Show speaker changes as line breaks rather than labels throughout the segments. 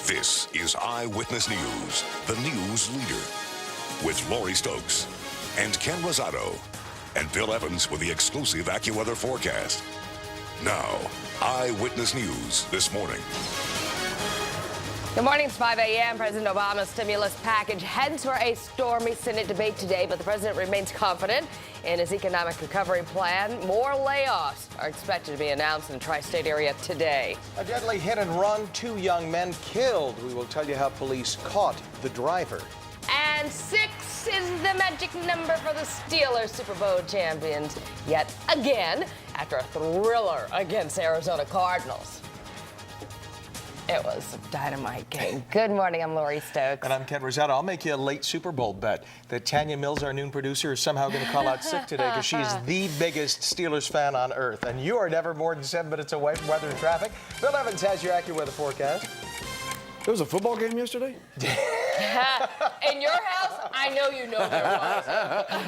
This is Eyewitness News, the news leader, with Lori Stokes and Ken Rosado and Bill Evans with the exclusive AccuWeather forecast. Now, Eyewitness News this morning.
Good morning, it's 5 a.m. President Obama's stimulus package heads for a stormy Senate debate today, but the president remains confident in his economic recovery plan. More layoffs are expected to be announced in the tri-state area today.
A deadly hit and run, 2 young men killed. We will tell you how police caught the driver.
And 6 is the magic number for the Steelers, Super Bowl champions yet again after a thriller against Arizona Cardinals. It was a dynamite game. Good morning, I'm Lori Stokes.
And I'm Ken Rosado. I'll make you a late Super Bowl bet that Tanya Mills, our noon producer, is somehow going to call out sick today because she's the biggest Steelers fan on earth. And you are never more than 7 minutes away from weather and traffic. Bill Evans has your AccuWeather forecast.
There was a football game yesterday?
In your house, I know you know there was.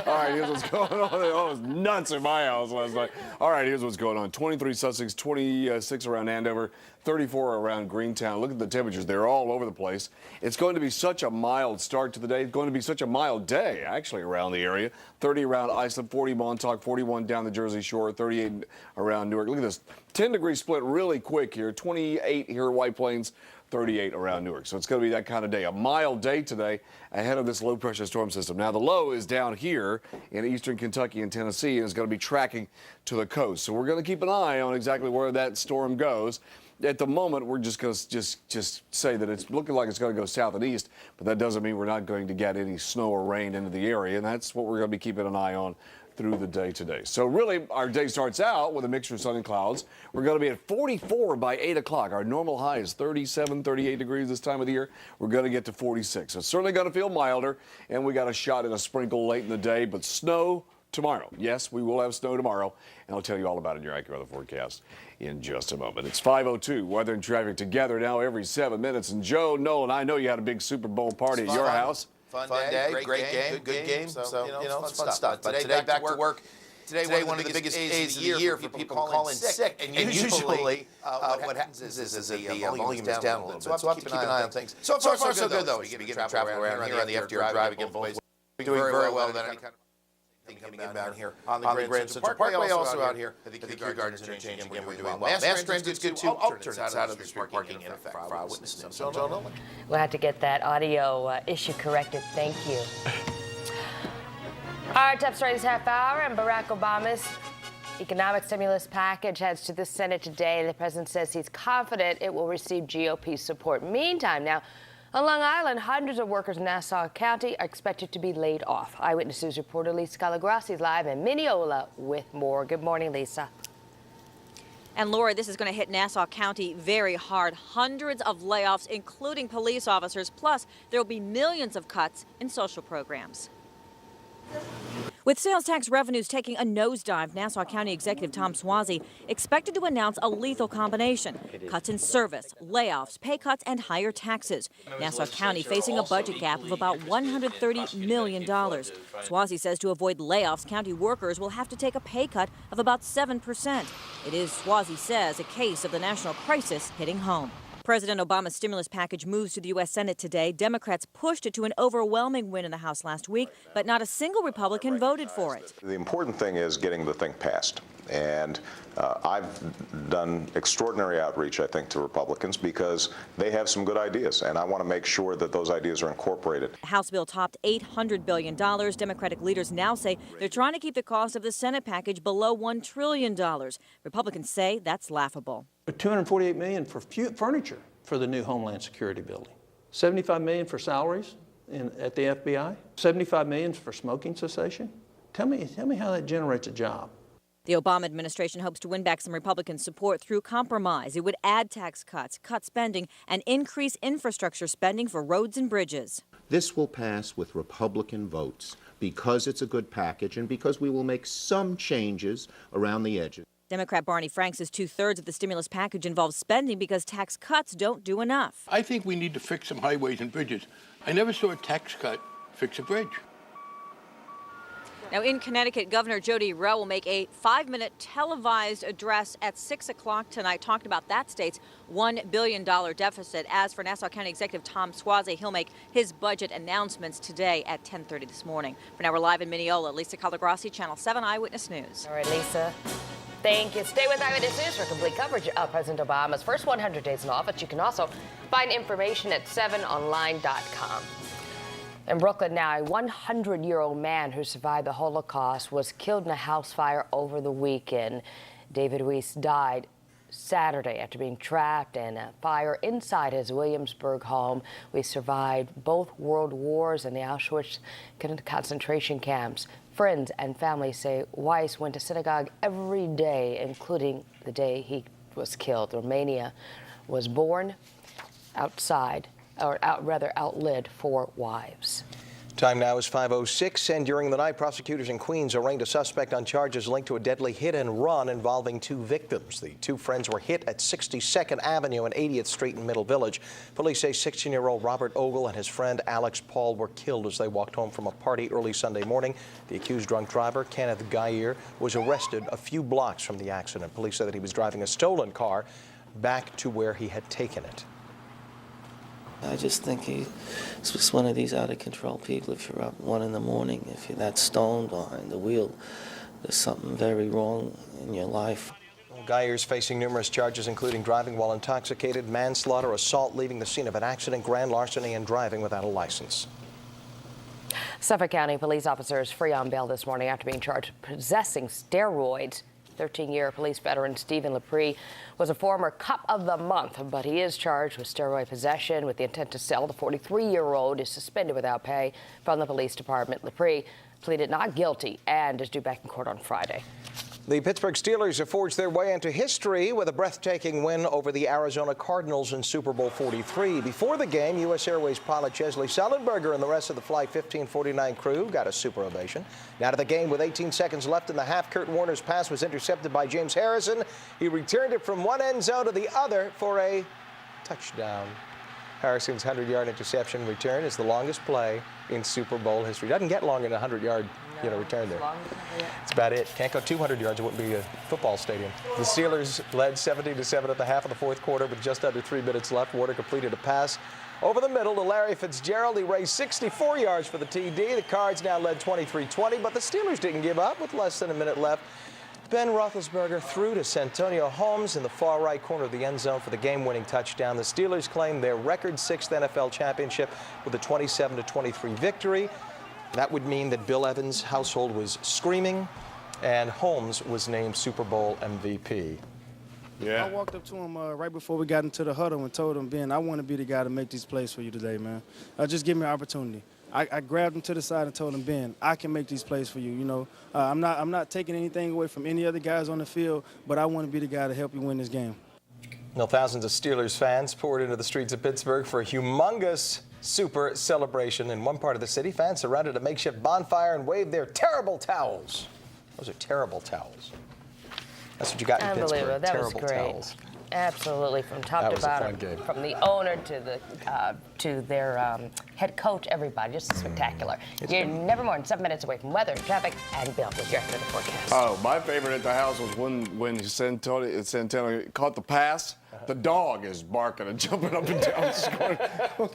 All right, here's what's going on. Oh, it was nuts in my house last night. All right, here's what's going on. 23 Sussex, 26 around Andover, 34 around Greentown. Look at the temperatures. They're all over the place. It's going to be such a mild start to the day. It's going to be such a mild day, actually, around the area. 30 around Islip, 40 Montauk, 41 down the Jersey Shore, 38 around Newark. Look at this. 10-degree split really quick here. 28 here at White Plains. 38 around Newark. So it's going to be that kind of day. A mild day today ahead of this low-pressure storm system. Now, the low is down here in eastern Kentucky and Tennessee, and it's going to be tracking to the coast. So we're going to keep an eye on exactly where that storm goes. At the moment, we're just going to just say that it's looking like it's going to go south and east, but that doesn't mean we're not going to get any snow or rain into the area, and that's what we're going to be keeping an eye on through the day today. So really, our day starts out with a mixture of sun and clouds. We're going to be at 44 by 8 o'clock. Our normal high is 37, 38 degrees this time of the year. We're going to get to 46. So it's certainly going to feel milder, and we got a shot at a sprinkle late in the day, but snow tomorrow. Yes, we will have snow tomorrow, and I'll tell you all about it in your AccuWeather forecast in just a moment. It's 5:02, weather and traffic together now every 7 minutes. And Joe, Nolan, I know you had a big Super Bowl party at your house.
Fun day, great game, good game. So, it's fun stuff. But today, back to work. Today, one of the biggest days of the year for people calling sick. And usually, what happens is the volume is down a little bit. So we'll have to keep an eye on things. So far, so good, though. You begin to travel around here on the FDR Drive again, both ways. We're doing very well. Then coming inbound here on the Grand Central Parkway, also out here at the Kew Gardens Interchange. Again, we're doing well. Mass transit's good, too. Alternates out of the street parking in effect for eyewitnesses.
We'll have to get that audio issue corrected. Thank you. Our top story this half hour, and Barack Obama's economic stimulus package heads to the Senate today. The president says he's confident it will receive GOP support. Meantime, now, on Long Island, hundreds of workers in Nassau County are expected to be laid off. Eyewitness News reporter Lisa Calagrassi is live in Mineola with more. Good morning, Lisa.
And Laura, this is going to hit Nassau County very hard. Hundreds of layoffs, including police officers. Plus, there will be millions of cuts in social programs. With sales tax revenues taking a nosedive, Nassau County Executive Tom Suozzi expected to announce a lethal combination. Cuts in service, layoffs, pay cuts, and higher taxes. Nassau County facing a budget gap of about $130 million. Suozzi says to avoid layoffs, county workers will have to take a pay cut of about 7%. It is, Suozzi says, a case of the national crisis hitting home. President Obama's stimulus package moves to the U.S. Senate today. Democrats pushed it to an overwhelming win in the House last week, but not a single Republican voted for it.
The important thing is getting the thing passed. And I've done extraordinary outreach, I think, to Republicans because they have some good ideas, and I want to make sure that those ideas are incorporated.
The House bill topped $800 billion. Democratic leaders now say they're trying to keep the cost of the Senate package below $1 trillion. Republicans say that's laughable.
$248 million for furniture for the new Homeland Security building, $75 million for salaries at the FBI, $75 million for smoking cessation. Tell me how that generates a job.
The Obama administration hopes to win back some Republican support through compromise. It would add tax cuts, cut spending, and increase infrastructure spending for roads and bridges.
This will pass with Republican votes because it's a good package and because we will make some changes around the edges.
Democrat Barney Frank says 2/3 of the stimulus package involves spending because tax cuts don't do enough.
I think we need to fix some highways and bridges. I never saw a tax cut fix a bridge.
Now, in Connecticut, Governor Jody Rowe will make a 5-minute televised address at 6 o'clock tonight, talking about that state's $1 billion deficit. As for Nassau County Executive Tom Suozzi, he'll make his budget announcements today at 10:30 this morning. For now, we're live in Mineola. Lisa Calagrassi, Channel 7 Eyewitness News.
All right, Lisa. Thank you. Stay with Eyewitness News for complete coverage of President Obama's first 100 days in office. You can also find information at 7online.com. In Brooklyn now, a 100-year-old man who survived the Holocaust was killed in a house fire over the weekend. David Weiss died Saturday after being trapped in a fire inside his Williamsburg home. Weiss survived both world wars and the Auschwitz concentration camps. Friends and family say Weiss went to synagogue every day, including the day he was killed. Romania was born outlived 4 wives.
Time now is 5:06, and during the night, prosecutors in Queens arraigned a suspect on charges linked to a deadly hit-and-run involving 2 victims. The 2 friends were hit at 62nd Avenue and 80th Street in Middle Village. Police say 16-year-old Robert Ogle and his friend Alex Paul were killed as they walked home from a party early Sunday morning. The accused drunk driver, Kenneth Geyer, was arrested a few blocks from the accident. Police said that he was driving a stolen car back to where he had taken it.
I just think he's just one of these out-of-control people. If you're up 1 in the morning, if you're that stoned behind the wheel, there's something very wrong in your life.
Geyer's facing numerous charges, including driving while intoxicated, manslaughter, assault leaving the scene of an accident, grand larceny, and driving without a license.
Suffolk County police officer is free on bail this morning after being charged with possessing steroids. 13-year police veteran Stephen Lepre was a former Cop of the Month, but he is charged with steroid possession with the intent to sell. The 43-year-old is suspended without pay from the police department. Lepre pleaded not guilty and is due back in court on Friday.
The Pittsburgh Steelers have forged their way into history with a breathtaking win over the Arizona Cardinals in Super Bowl XLIII. Before the game, U.S. Airways pilot Chesley Sullenberger and the rest of the Flight 1549 crew got a super ovation. Now to the game with 18 seconds left in the half, Kurt Warner's pass was intercepted by James Harrison. He returned it from one end zone to the other for a touchdown. Harrison's 100-yard interception return is the longest play in Super Bowl history. Doesn't get long in a 100-yard return there. That's about it. Can't go 200 yards. It wouldn't be a football stadium. The Steelers led 17-7 at the half of the fourth quarter with just under 3 minutes left. Warner completed a pass over the middle to Larry Fitzgerald. He raced 64 yards for the TD. The Cards now led 23-20, but the Steelers didn't give up with less than a minute left. Ben Roethlisberger threw to Santonio Holmes in the far right corner of the end zone for the game-winning touchdown. The Steelers claimed their record 6th NFL championship with a 27-23 victory. That would mean that Bill Evans' household was screaming, and Holmes was named Super Bowl MVP.
Yeah. I walked up to him right before we got into the huddle and told him, Ben, I want to be the guy to make these plays for you today, man. Just give me an opportunity. I grabbed him to the side and told him, Ben, I can make these plays for you. You know, I'm not taking anything away from any other guys on the field, but I want to be the guy to help you win this game.
Now, thousands of Steelers fans poured into the streets of Pittsburgh for a humongous super celebration. In one part of the city, fans surrounded a makeshift bonfire and waved their terrible towels. Those are terrible towels. That's what you got in Pittsburgh.
That
terrible
was great.
Towels.
Absolutely, from top to bottom, from the owner to their head coach, everybody, just spectacular. You're never more than 7 minutes away from weather, traffic, and Bill with your weather forecast.
Oh, my favorite at the house was when Santonio caught the pass. The dog is barking and jumping up and down. It's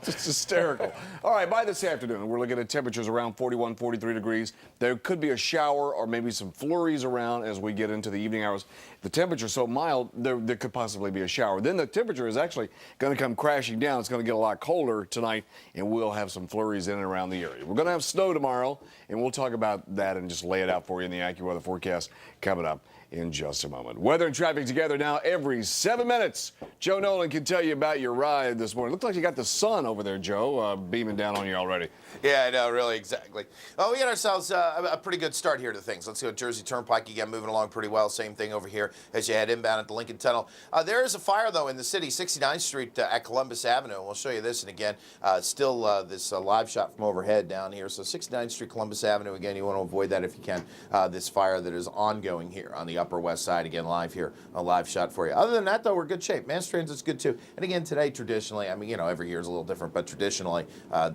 just hysterical. All right, by this afternoon, we're looking at temperatures around 41, 43 degrees. There could be a shower or maybe some flurries around as we get into the evening hours. The temperature's so mild, there could possibly be a shower. Then the temperature is actually going to come crashing down. It's going to get a lot colder tonight, and we'll have some flurries in and around the area. We're going to have snow tomorrow, and we'll talk about that and just lay it out for you in the AccuWeather forecast coming up in just a moment. Weather and traffic together now every 7 minutes. Joe Nolan can tell you about your ride this morning. Looks like you got the sun over there, Joe, beaming down on you already.
Yeah, I know, really, exactly. Well, we got ourselves a pretty good start here to things. Let's go Jersey Turnpike again, moving along pretty well. Same thing over here as you head inbound at the Lincoln Tunnel. There is a fire, though, in the city, 69th Street at Columbus Avenue. We'll show you this, and again, still this live shot from overhead down here. So 69th Street, Columbus Avenue, again, you want to avoid that if you can. This fire that is ongoing here on the the Upper West Side. Again, live here, a live shot for you. Other than that, though, we're good shape. Mass transit's good too. And again, today, traditionally, I mean, you know, every year is a little different, but traditionally,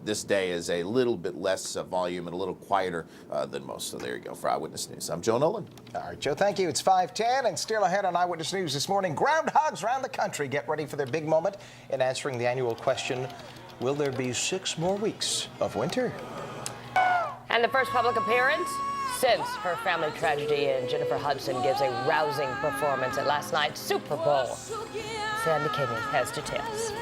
this day is a little bit less volume and a little quieter than most. So there you go for Eyewitness News. I'm Joe Nolan.
All right, Joe, thank you. It's 5:10 and still ahead on Eyewitness News this morning. Groundhogs around the country get ready for their big moment in answering the annual question, will there be 6 more weeks of winter?
And the first public appearance since her family tragedy, and Jennifer Hudson gives a rousing performance at last night's Super Bowl. Sandy Kenyon has details.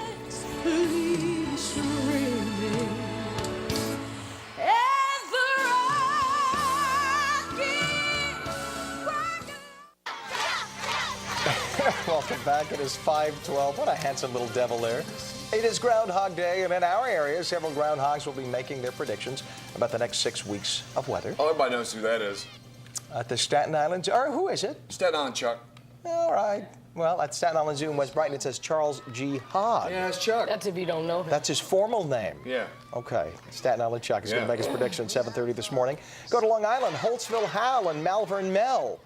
Welcome back. It is 5:12. What a handsome little devil there. It is Groundhog Day, and in our area, several groundhogs will be making their predictions about the next 6 weeks of weather.
Oh, everybody knows who that is.
At the Staten Island, or who is it?
Staten Island Chuck.
All right. Well, at Staten Island Zoo in West Brighton, it says Charles G. Hogg.
Yeah, it's Chuck.
That's if you don't know him.
That's his formal name.
Yeah.
Okay. Staten Island Chuck is going
Yeah.
to make his prediction at 7:30 this morning. Go to Long Island, Holtzville Hal and Malvern Mel.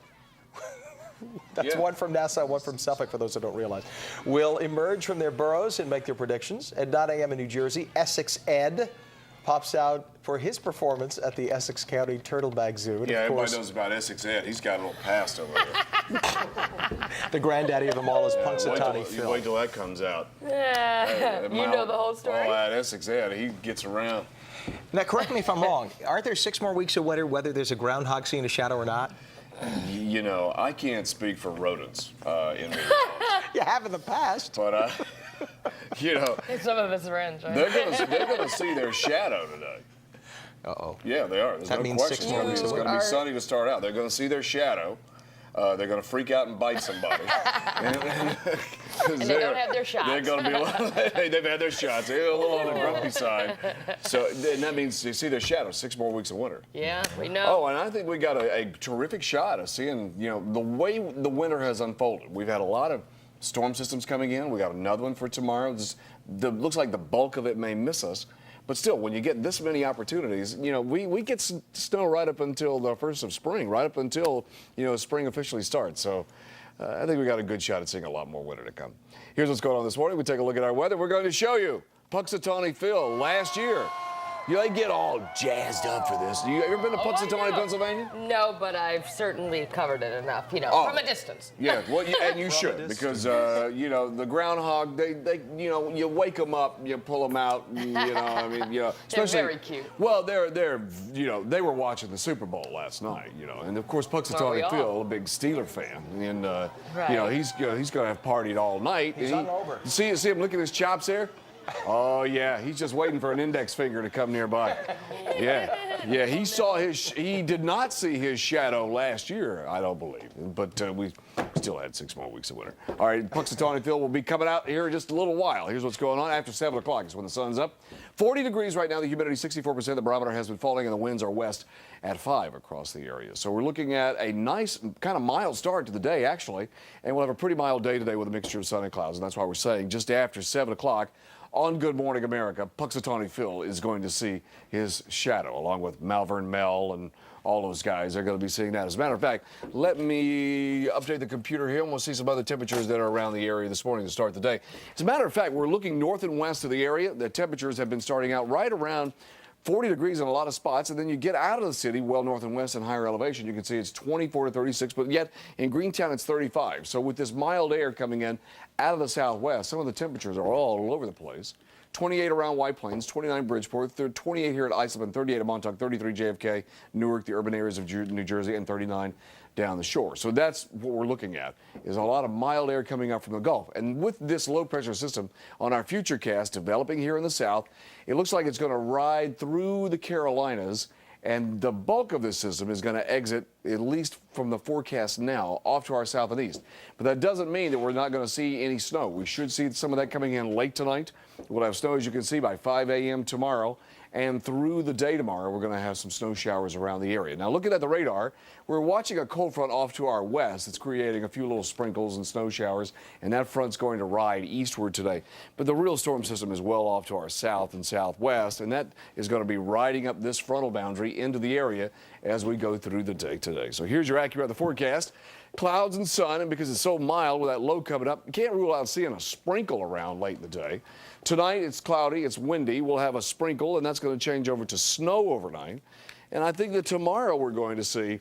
That's one from Nassau, one from Suffolk, for those who don't realize. Will emerge from their burrows and make their predictions. At 9 a.m. in New Jersey, Essex Ed pops out for his performance at the Essex County Turtlebag Zoo. And
Yeah,
of
everybody
course,
knows about Essex Ed. He's got a little past over there.
the granddaddy of them all is Punxsutawney
You
Phil.
wait till that comes out.
Yeah. You know the whole story?
Oh, that Essex Ed, he gets around.
Now, correct me if I'm wrong. Aren't there 6 more weeks of winter, whether there's a groundhog seeing a shadow or not?
You know, I can't speak for rodents in the
You have in the past.
but you know,
Some of us are in, right?
they're gonna see their shadow today.
Uh-oh.
Yeah, they are. There's
That
no
means
question.
6 more weeks of
It's going to
winter.
be sunny to start out. They're going to see their shadow. They're going to freak out and bite somebody.
And they don't have their shots.
They're going to be a little, they've had their shots. They're a little on the grumpy side. So and that means you see their shadow. 6 more weeks of winter.
Yeah, we know.
Oh, and I think we got a terrific shot of seeing, you know, the way the winter has unfolded. We've had a lot of storm systems coming in. We got another one for tomorrow. Looks like the bulk of it may miss us. But still, when you get this many opportunities, you know, we get snow right up until the 1st of spring, right up until, you know, spring officially starts. So I think we got a good shot at seeing a lot more winter to come. Here's what's going on this morning. We take a look at our weather. We're going to show you Punxsutawney Phil last year. You know, they get all jazzed up for this. You ever been to Punxsutawney, Pennsylvania?
No, but I've certainly covered it enough, you know, from a distance.
Yeah, well, and you should, because, you know, the groundhog, they, you know, you wake them up, you pull them out, you know, I mean, you know.
They're very cute.
Well, they're, you know, they were watching the Super Bowl last night, you know, and of course, Punxsutawney Phil, a big Steeler fan, and, you know, he's going to have partied all night.
He's hungover.
See him look at his chops there? Oh yeah, he's just waiting for an index finger to come nearby. Yeah, he did not see his shadow last year, I don't believe, but we still had 6 more weeks of winter. All right, Punxsutawney Phil will be coming out here in just a little while. Here's what's going on after 7 o'clock is when the sun's up. 40 degrees right now, the humidity 64%, the barometer has been falling, and the winds are west at 5 across the area. So we're looking at a nice, kind of mild start to the day, actually, and we'll have a pretty mild day today with a mixture of sun and clouds, and that's why we're saying just after 7 o'clock, on Good Morning America, Punxsutawney Phil is going to see his shadow, along with Malvern Mel and all those guys. They're going to be seeing that. As a matter of fact, let me update the computer here, and we'll see some other temperatures that are around the area this morning to start the day. As a matter of fact, we're looking north and west of the area. The temperatures have been starting out right around 40 degrees in a lot of spots, and then you get out of the city, well north and west and higher elevation, you can see it's 24 to 36, but yet in Greentown it's 35. So with this mild air coming in out of the southwest, some of the temperatures are all over the place. 28 around White Plains, 29 Bridgeport, 28 here at Islip, 38 at Montauk, 33 JFK, Newark, the urban areas of New Jersey, and 39 down the shore. So that's what we're looking at, is a lot of mild air coming up from the Gulf. And with this low pressure system on our futurecast developing here in the south, it looks like it's going to ride through the Carolinas, and the bulk of this system is going to exit, at least from the forecast now, off to our south and east. But that doesn't mean that we're not going to see any snow. We should see some of that coming in late tonight. We'll have snow, as you can see, by 5 a.m. tomorrow. And through the day tomorrow, we're going to have some snow showers around the area. Now, looking at the radar, we're watching a cold front off to our west. It's creating a few little sprinkles and snow showers, and that front's going to ride eastward today. But the real storm system is well off to our south and southwest, and that is going to be riding up this frontal boundary into the area as we go through the day today. So here's your accurate weather forecast. clouds and sun, and because it's so mild with that low coming up, you can't rule out seeing a sprinkle around late in the day. Tonight, it's cloudy, it's windy. We'll have a sprinkle, and that's going to change over to snow overnight. And I think that tomorrow we're going to see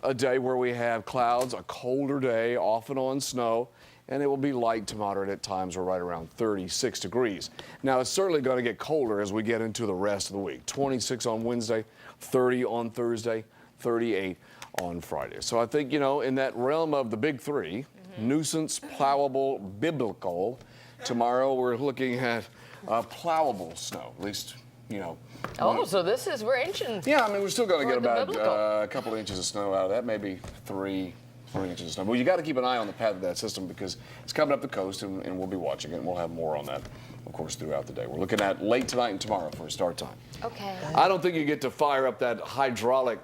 a day where we have clouds, a colder day, off and on snow, and it will be light to moderate at times. We're right around 36 degrees. Now, it's certainly going to get colder as we get into the rest of the week. 26 on Wednesday, 30 on Thursday, 38 on Friday. So I think, you know, in that realm of the big three, nuisance, plowable, biblical, tomorrow we're looking at plowable snow, at least, you know.
Oh, so this is, we're inching.
Yeah, I mean, we're still going to get about
biblical.
a couple of inches of snow out of that, maybe three inches of snow. Well, you got to keep an eye on the path of that system because it's coming up the coast, and we'll be watching it, and we'll have more on that, of course, throughout the day. We're looking at late tonight and tomorrow for a start time.
Okay.
I don't think you get to fire up that hydraulic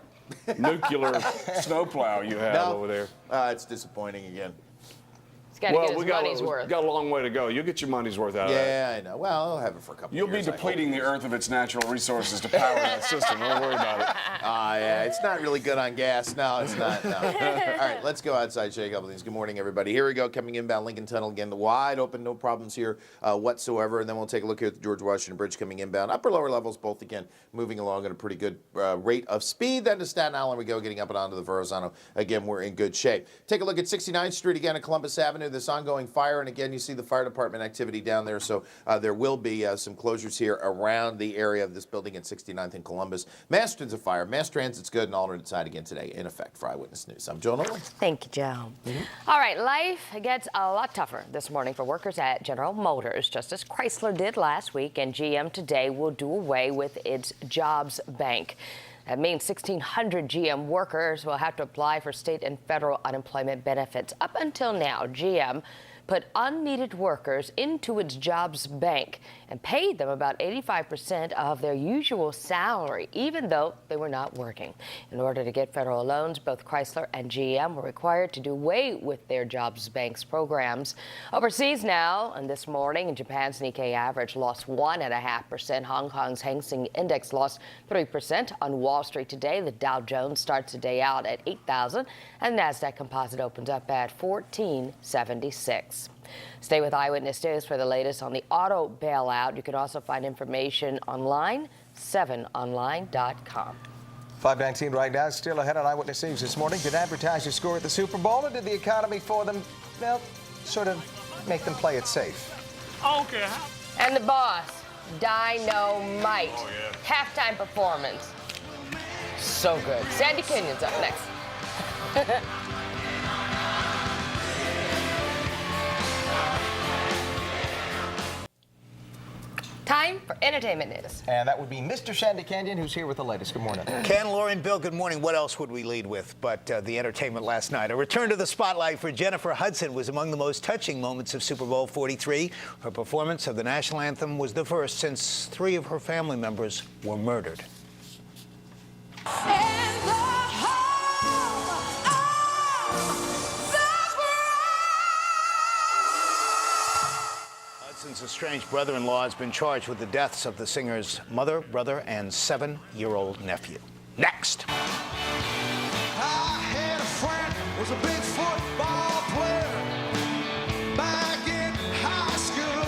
nuclear snowplow you have over there.
It's disappointing again.
He's got to get his money's worth.
Got a long way to go. You'll get your money's worth out of that.
Yeah, I know. Well, I'll have it for a couple
You'll
of years.
be depleting the earth of its natural resources to power that system. Don't worry about it.
Yeah, it's not really good on gas. No, it's not. No. All right, let's go outside, shake up things. Good morning, everybody. Here we go, coming inbound Lincoln Tunnel again. The wide open, no problems here whatsoever. And then we'll take a look here at the George Washington Bridge coming inbound. Upper, lower levels, both again, moving along at a pretty good rate of speed. Then to Staten Island we go, getting up and onto the Verrazano. Again, we're in good shape. Take a look at 69th Street again at Columbus Avenue. This ongoing fire. And again, you see the fire department activity down there. So there will be some closures here around the area of this building at 69th and Columbus. Masterton's a fire. Mass Transit's good and alternate side again today in effect for Eyewitness News. I'm Joe Nolan.
Thank you, Joe. All right, life gets a lot tougher this morning for workers at General Motors, just as Chrysler did last week, and GM today will do away with its jobs bank. That means 1,600 GM workers will have to apply for state and federal unemployment benefits. Up until now, GM put unneeded workers into its jobs bank and paid them about 85% of their usual salary, even though they were not working. In order to get federal loans, both Chrysler and GM were required to do away with their jobs banks programs. Overseas now, and this morning, Japan's Nikkei average lost 1.5%. Hong Kong's Hang Seng Index lost 3%. On Wall Street today, the Dow Jones starts the day out at 8,000, and NASDAQ Composite opens up at 1476. Stay with Eyewitness News for the latest on the auto bailout. You can also find information online, 7online.com.
5:19 right now, still ahead on Eyewitness News this morning. Did advertisers score at the Super Bowl, or did the economy for them, well, sort of make them play it safe?
Okay.
And the boss, Dynamite. Oh, yeah. Halftime performance. So good. Sandy Kenyon's up next. Time for entertainment news.
And that would be Mr. Sandy Canyon, who's here with the latest. Good morning.
Ken, Lori, and Bill, good morning. What else would we lead with but the entertainment last night? A return to the spotlight for Jennifer Hudson was among the most touching moments of Super Bowl XLIII. Her performance of the national anthem was the first since 3 of her family members were murdered. Hudson's estranged brother-in-law has been charged with the deaths of the singer's mother, brother, and 7-year-old nephew. Next.
I had a friend, was a big football player back in high school.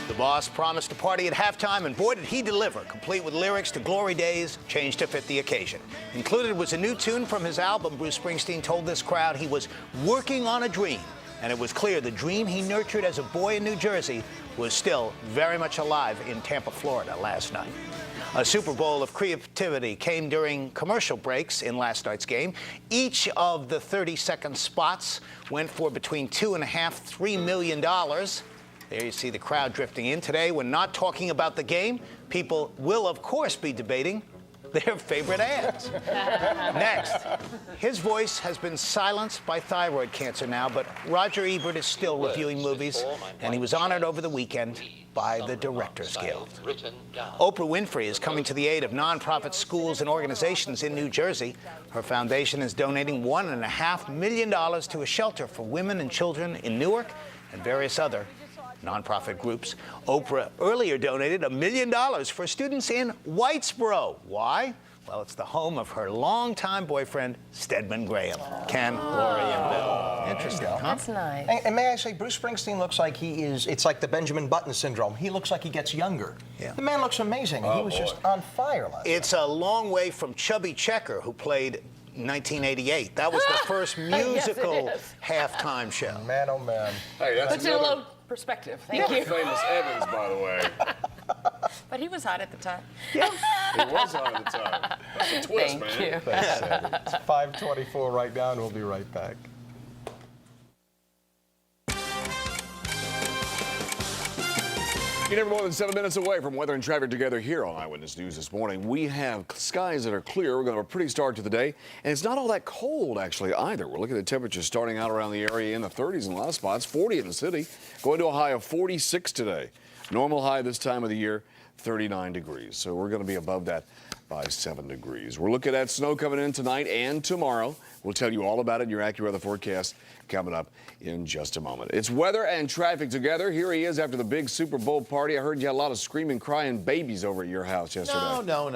The boss promised a party at halftime, and boy, did he deliver, complete with lyrics to Glory Days, changed to fit the occasion. Included was a new tune from his album. Bruce Springsteen told this crowd he was working on a dream, and it was clear the dream he nurtured as a boy in New Jersey was still very much alive in Tampa, Florida last night. A Super Bowl of creativity came during commercial breaks in last night's game. Each of the 30-second spots went for between $2.5 and $3 million. There you see the crowd drifting in. Today, we're not talking about the game. People will, of course, be debating their favorite ads. Next, his voice has been silenced by thyroid cancer now, but Roger Ebert is still reviewing movies, and he was honored over the weekend by the Directors Guild. Oprah Winfrey is coming to the aid of nonprofit schools and organizations in New Jersey. Her foundation is donating $1.5 million to a shelter for women and children in Newark and various other nonprofit groups. Oprah earlier donated $1 million for students in Whitesboro. Why? Well, it's the home of her longtime boyfriend, Stedman Graham. Ken, Lori, and Bill. Interesting, huh?
That's nice.
And may I say, Bruce Springsteen looks like he is, it's like the Benjamin Button syndrome. He looks like he gets younger.
Yeah.
The man looks amazing. He was just on fire last night.
It's a long way from Chubby Checker, who played 1988. That was the first musical halftime show.
Man, oh man.
Hey, that's
Puts it in a little perspective. Thank you.
famous Evans, by the way.
But he was hot at the time.
He was on at the time. That's a twist,
Thank
man.
you.
Thanks, Sandy. It's 5:24 right now, and we'll be right back.
You're never more than 7 minutes away from weather and traffic together here on Eyewitness News this morning. We have skies that are clear. We're going to have a pretty start to the day. And it's not all that cold, actually, either. We're looking at temperatures starting out around the area in the 30s in a lot of spots, 40 in the city, going to a high of 46 today. Normal high this time of the year, 39 degrees. So we're going to be above that by 7 degrees. We're looking at snow coming in tonight and tomorrow. We'll tell you all about it in your AccuWeather forecast coming up in just a moment. It's weather and traffic together. Here he is after the big Super Bowl party. I heard you had a lot of screaming, crying babies over at your house yesterday.
No.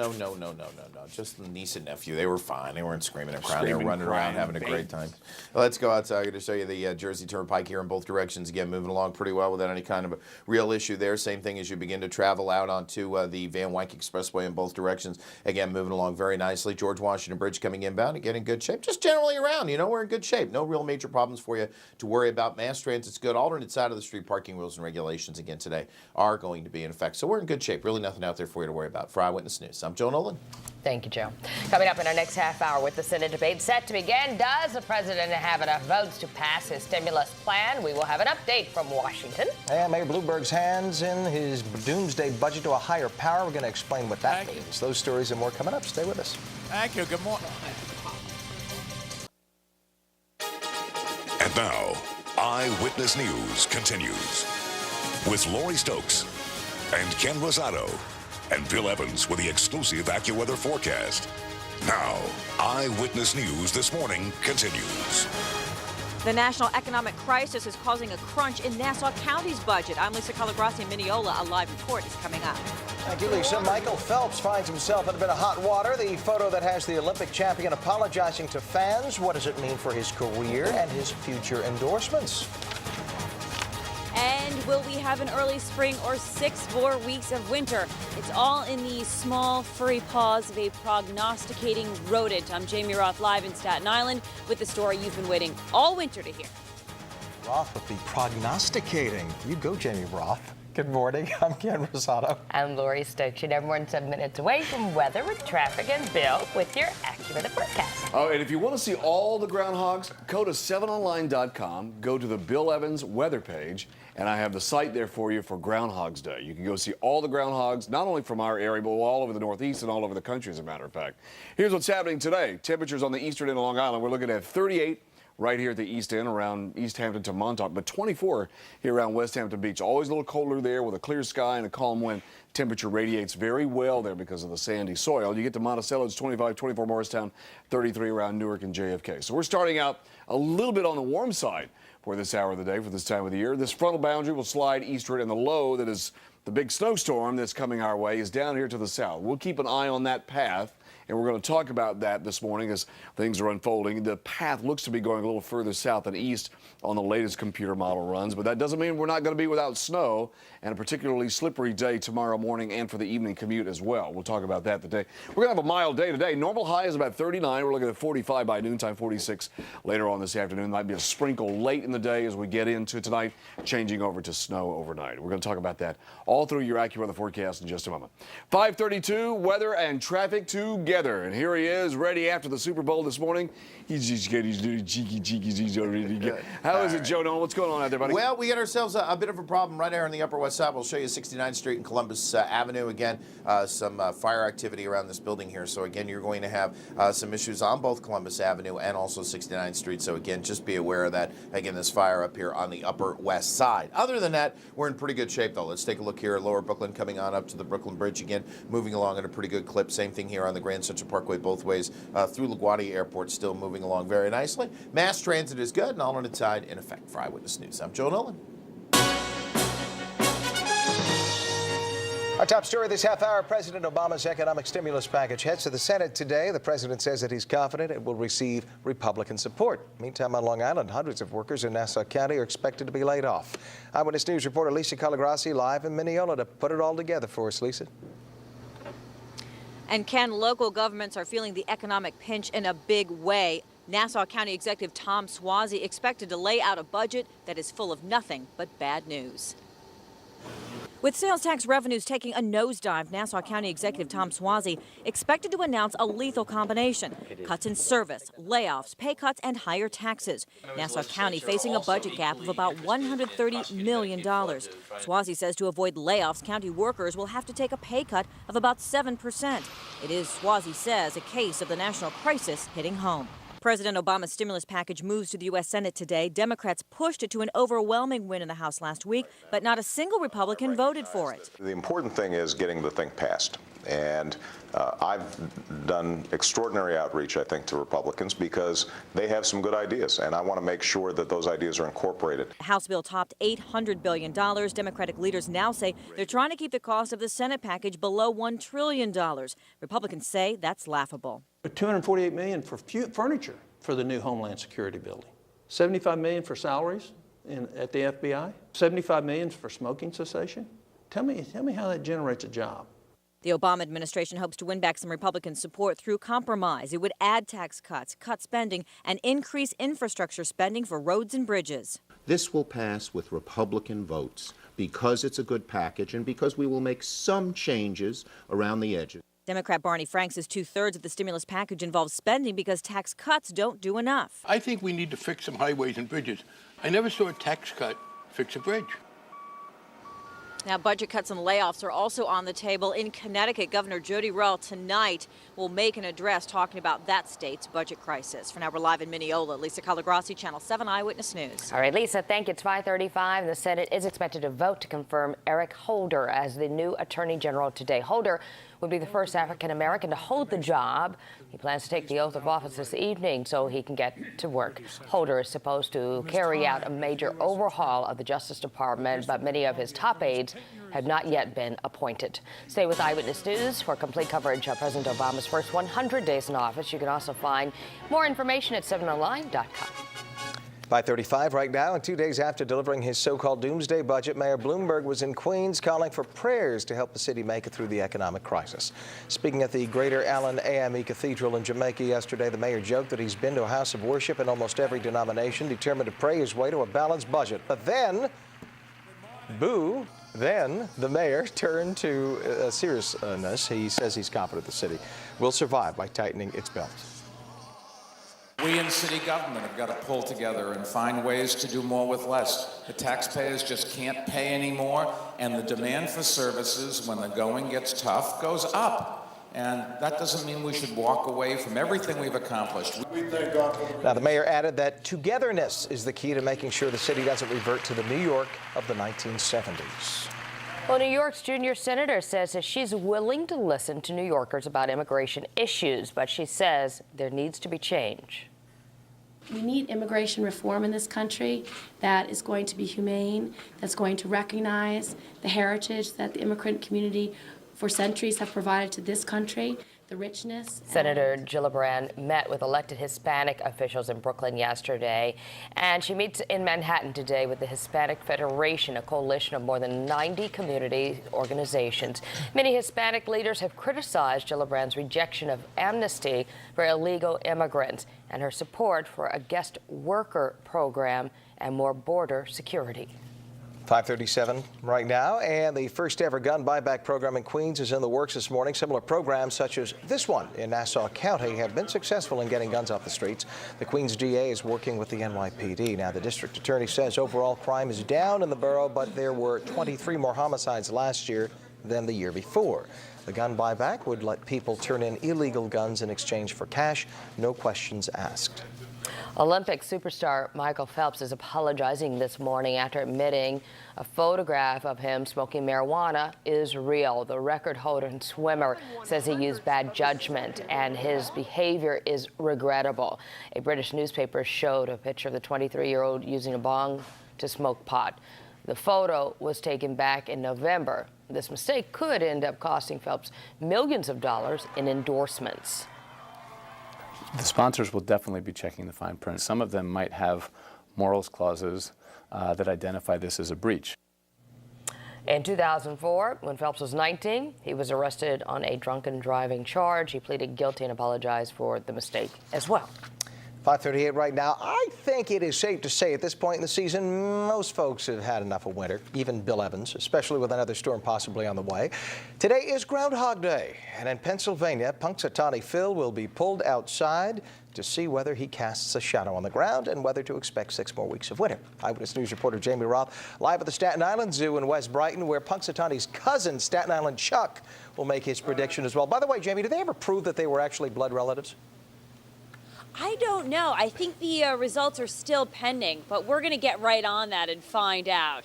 Just the niece and nephew. They were fine. They weren't screaming and crying. They were running around having a great time. Let's go outside. I'm going to show you the Jersey Turnpike here in both directions. Again, moving along pretty well without any kind of a real issue there. Same thing as you begin to travel out onto the Van Wyck Expressway in both directions. Again, moving along very nicely. George Washington Bridge coming inbound and getting in good shape. Just generally around, we're in good shape. No real major problems for you to worry about. Mass transit's good. Alternate side of the street parking rules and regulations again today are going to be in effect. So we're in good shape. Really nothing out there for you to worry about. For Eyewitness News, I'm Joe Nolan.
Thank you, Joe. Coming up in our next half hour with the Senate debate set to begin, does the president have enough votes to pass his stimulus plan? We will have an update from Washington.
And Mayor Bloomberg's hands in his doomsday budget to a higher power. We're going to explain what that means. Those stories and more coming up. Stay with us.
Thank you. Good morning.
And now, Eyewitness News continues with Lori Stokes and Ken Rosado and Bill Evans with the exclusive AccuWeather forecast. Now, Eyewitness News this morning continues.
The national economic crisis is causing a crunch in Nassau County's budget. I'm Lisa Calagrassi in Mineola. A live report is coming up.
Thank you, Lisa. Michael Phelps finds himself in a bit of hot water. The photo that has the Olympic champion apologizing to fans. What does it mean for his career and his future endorsements?
And will we have an early spring or 6 more weeks of winter? It's all in the small, furry paws of a prognosticating rodent. I'm Jamie Roth live in Staten Island with the story you've been waiting all winter to hear.
Roth with the prognosticating. You go, Jamie Roth. Good morning. I'm Ken Rosado.
I'm Lori Stokes. You're never more than 7 minutes away from weather with traffic and Bill with your AccuWeather forecast.
Oh, and if you want to see all the groundhogs, go to 7online.com, go to the Bill Evans weather page, and I have the site there for you for Groundhogs Day. You can go see all the groundhogs, not only from our area, but all over the Northeast and all over the country, as a matter of fact. Here's what's happening today. Temperatures on the eastern end of Long Island, we're looking at 38 right here at the east end, around East Hampton to Montauk, but 24 here around West Hampton Beach. Always a little colder there with a clear sky and a calm wind. Temperature radiates very well there because of the sandy soil. You get to Monticello, it's 25, 24 Morristown, 33 around Newark and JFK. So we're starting out a little bit on the warm side for this hour of the day, for this time of the year. This frontal boundary will slide eastward, and the low that is the big snowstorm that's coming our way is down here to the south. We'll keep an eye on that path, and we're going to talk about that this morning as things are unfolding. The path looks to be going a little further south and east on the latest computer model runs, but that doesn't mean we're not going to be without snow and a particularly slippery day tomorrow morning and for the evening commute as well. We'll talk about that today. We're going to have a mild day today. Normal high is about 39. We're looking at 45 by noontime, 46 later on this afternoon. Might be a sprinkle late in the day as we get into tonight, changing over to snow overnight. We're going to talk about that all through your AccuWeather forecast in just a moment. 5:32, weather and traffic together. And here he is, ready after the Super Bowl this morning. He's just good. He's doing cheeky. He's already good. How is it, Joe Nolan? What's going on out there, buddy?
Well, we got ourselves a bit of a problem right there on the Upper West Side. We'll show you 69th Street and Columbus Avenue. Again, some fire activity around this building here. So, again, you're going to have some issues on both Columbus Avenue and also 69th Street. So, again, just be aware of that. Again, this fire up here on the Upper West Side. Other than that, we're in pretty good shape, though. Let's take a look here at Lower Brooklyn coming on up to the Brooklyn Bridge again, moving along at a pretty good clip. Same thing here on the Grand Central Parkway both ways through LaGuardia Airport, still moving along very nicely. Mass transit is good and alternate side in effect. For Eyewitness News, I'm Joe Nolan.
Our top story this half hour, President Obama's economic stimulus package heads to the Senate today. The president says that he's confident it will receive Republican support. Meantime, on Long Island, hundreds of workers in Nassau County are expected to be laid off. Eyewitness News reporter Lisa Calagrassi live in Mineola to put it all together for us. Lisa.
And Ken, local governments are feeling the economic pinch in a big way. Nassau County Executive Tom Suozzi expected to lay out a budget that is full of nothing but bad news. With sales tax revenues taking a nosedive, Nassau County Executive Tom Suozzi expected to announce a lethal combination: cuts in service, layoffs, pay cuts, and higher taxes. Nassau County facing a budget gap of about $130 million. Suozzi says to avoid layoffs, county workers will have to take a pay cut of about 7%. It is, Suozzi says, a case of the national crisis hitting home. President Obama's stimulus package moves to the U.S. Senate today. Democrats pushed it to an overwhelming win in the House last week, but not a single Republican voted for it.
The important thing is getting the thing passed. And I've done extraordinary outreach, I think, to Republicans because they have some good ideas, and I want to make sure that those ideas are incorporated.
The House bill topped $800 billion. Democratic leaders now say they're trying to keep the cost of the Senate package below $1 trillion. Republicans say that's laughable.
$248 million for furniture for the new Homeland Security building. $75 million for salaries at the FBI. $75 million for smoking cessation. Tell me how that generates a job.
The Obama administration hopes to win back some Republican support through compromise. It would add tax cuts, cut spending, and increase infrastructure spending for roads and bridges.
This will pass with Republican votes because it's a good package and because we will make some changes around the edges.
Democrat Barney Frank says 2/3 of the stimulus package involves spending because tax cuts don't do enough.
I think we need to fix some highways and bridges. I never saw a tax cut fix a bridge.
Now, budget cuts and layoffs are also on the table. In Connecticut, Governor Jody Rell tonight will make an address talking about that state's budget crisis. For now, we're live in Mineola. Lisa Calagrassi, Channel 7 Eyewitness News.
All right, Lisa, thank you. It's 5:35. The Senate is expected to vote to confirm Eric Holder as the new Attorney General today. Holder would be the first African-American to hold the job. He plans to take the oath of office this evening so he can get to work. Holder is supposed to carry out a major overhaul of the Justice Department, but many of his top aides have not yet been appointed. Stay with Eyewitness News for complete coverage of President Obama's first 100 days in office. You can also find more information at 7online.com.
5:35 right now, and 2 days after delivering his so-called doomsday budget, Mayor Bloomberg was in Queens calling for prayers to help the city make it through the economic crisis. Speaking at the Greater Allen AME Cathedral in Jamaica yesterday, the mayor joked that he's been to a house of worship in almost every denomination, determined to pray his way to a balanced budget. But then, boo, then the mayor turned to seriousness. He says he's confident the city will survive by tightening its belt.
We in city government have got to pull together and find ways to do more with less. The taxpayers just can't pay anymore, and the demand for services, when the going gets tough, goes up. And that doesn't mean we should walk away from everything we've accomplished.
Now, the mayor added that togetherness is the key to making sure the city doesn't revert to the New York of the 1970s.
Well, New York's junior senator says that she's willing to listen to New Yorkers about immigration issues, but she says there needs to be change.
We need immigration reform in this country that is going to be humane, that's going to recognize the heritage that the immigrant community for centuries have provided to this country, the richness.
Senator Gillibrand met with elected Hispanic officials in Brooklyn yesterday, and she meets in Manhattan today with the Hispanic Federation, a coalition of more than 90 community organizations. Many Hispanic leaders have criticized Gillibrand's rejection of amnesty for illegal immigrants and her support for a guest worker program and more border security.
5:37 right now, and the first ever gun buyback program in Queens is in the works this morning. Similar programs such as this one in Nassau County have been successful in getting guns off the streets. The Queens DA is working with the NYPD. Now, the district attorney says overall crime is down in the borough, but there were 23 more homicides last year than the year before. The gun buyback would let people turn in illegal guns in exchange for cash, no questions asked.
Olympic superstar Michael Phelps is apologizing this morning after admitting a photograph of him smoking marijuana is real. The record holder and swimmer says he used bad judgment and his behavior is regrettable. A British newspaper showed a picture of the 23-year-old using a bong to smoke pot. The photo was taken back in November. This mistake could end up costing Phelps millions of dollars in endorsements.
The sponsors will definitely be checking the fine print. Some of them might have morals clauses that identify this as a breach.
In 2004, when Phelps was 19, he was arrested on a drunken driving charge. He pleaded guilty and apologized for the mistake as well.
5:38 right now. I think it is safe to say at this point in the season, most folks have had enough of winter, even Bill Evans, especially with another storm possibly on the way. Today is Groundhog Day, and in Pennsylvania, Punxsutawney Phil will be pulled outside to see whether he casts a shadow on the ground and whether to expect 6 more weeks of winter. Eyewitness News reporter Jamie Roth live at the Staten Island Zoo in West Brighton, where Punxsutawney's cousin, Staten Island Chuck, will make his prediction as well. By the way, Jamie, did they ever prove that they were actually blood relatives?
I don't know. I think the results are still pending, but we're going to get right on that and find out.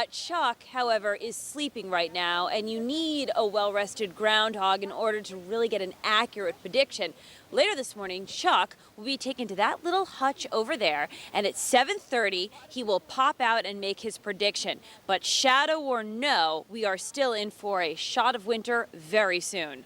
Chuck, however, is sleeping right now, and you need a well-rested groundhog in order to really get an accurate prediction. Later this morning, Chuck will be taken to that little hutch over there, and at 7:30, he will pop out and make his prediction. But shadow or no, we are still in for a shot of winter very soon.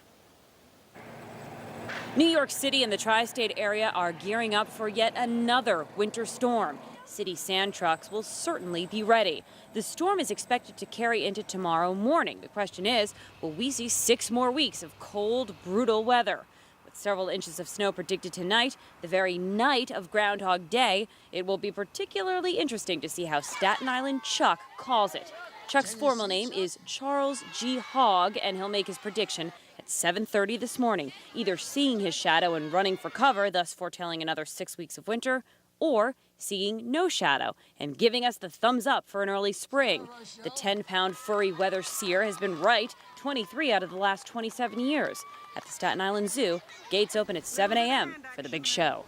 New York City and the tri-state area are gearing up for yet another winter storm. City sand trucks will certainly be ready. The storm is expected to carry into tomorrow morning. The question is, will we see 6 more weeks of cold, brutal weather? With several inches of snow predicted tonight, the very night of Groundhog Day, it will be particularly interesting to see how Staten Island Chuck calls it. Chuck's formal name is Charles G. Hogg, and he'll make his prediction at 7:30 this morning, either seeing his shadow and running for cover, thus foretelling another 6 weeks of winter, or seeing no shadow and giving us the thumbs up for an early spring. The 10-pound furry weather seer has been right 23 out of the last 27 years. At the Staten Island Zoo, gates open at 7 a.m. for the big show.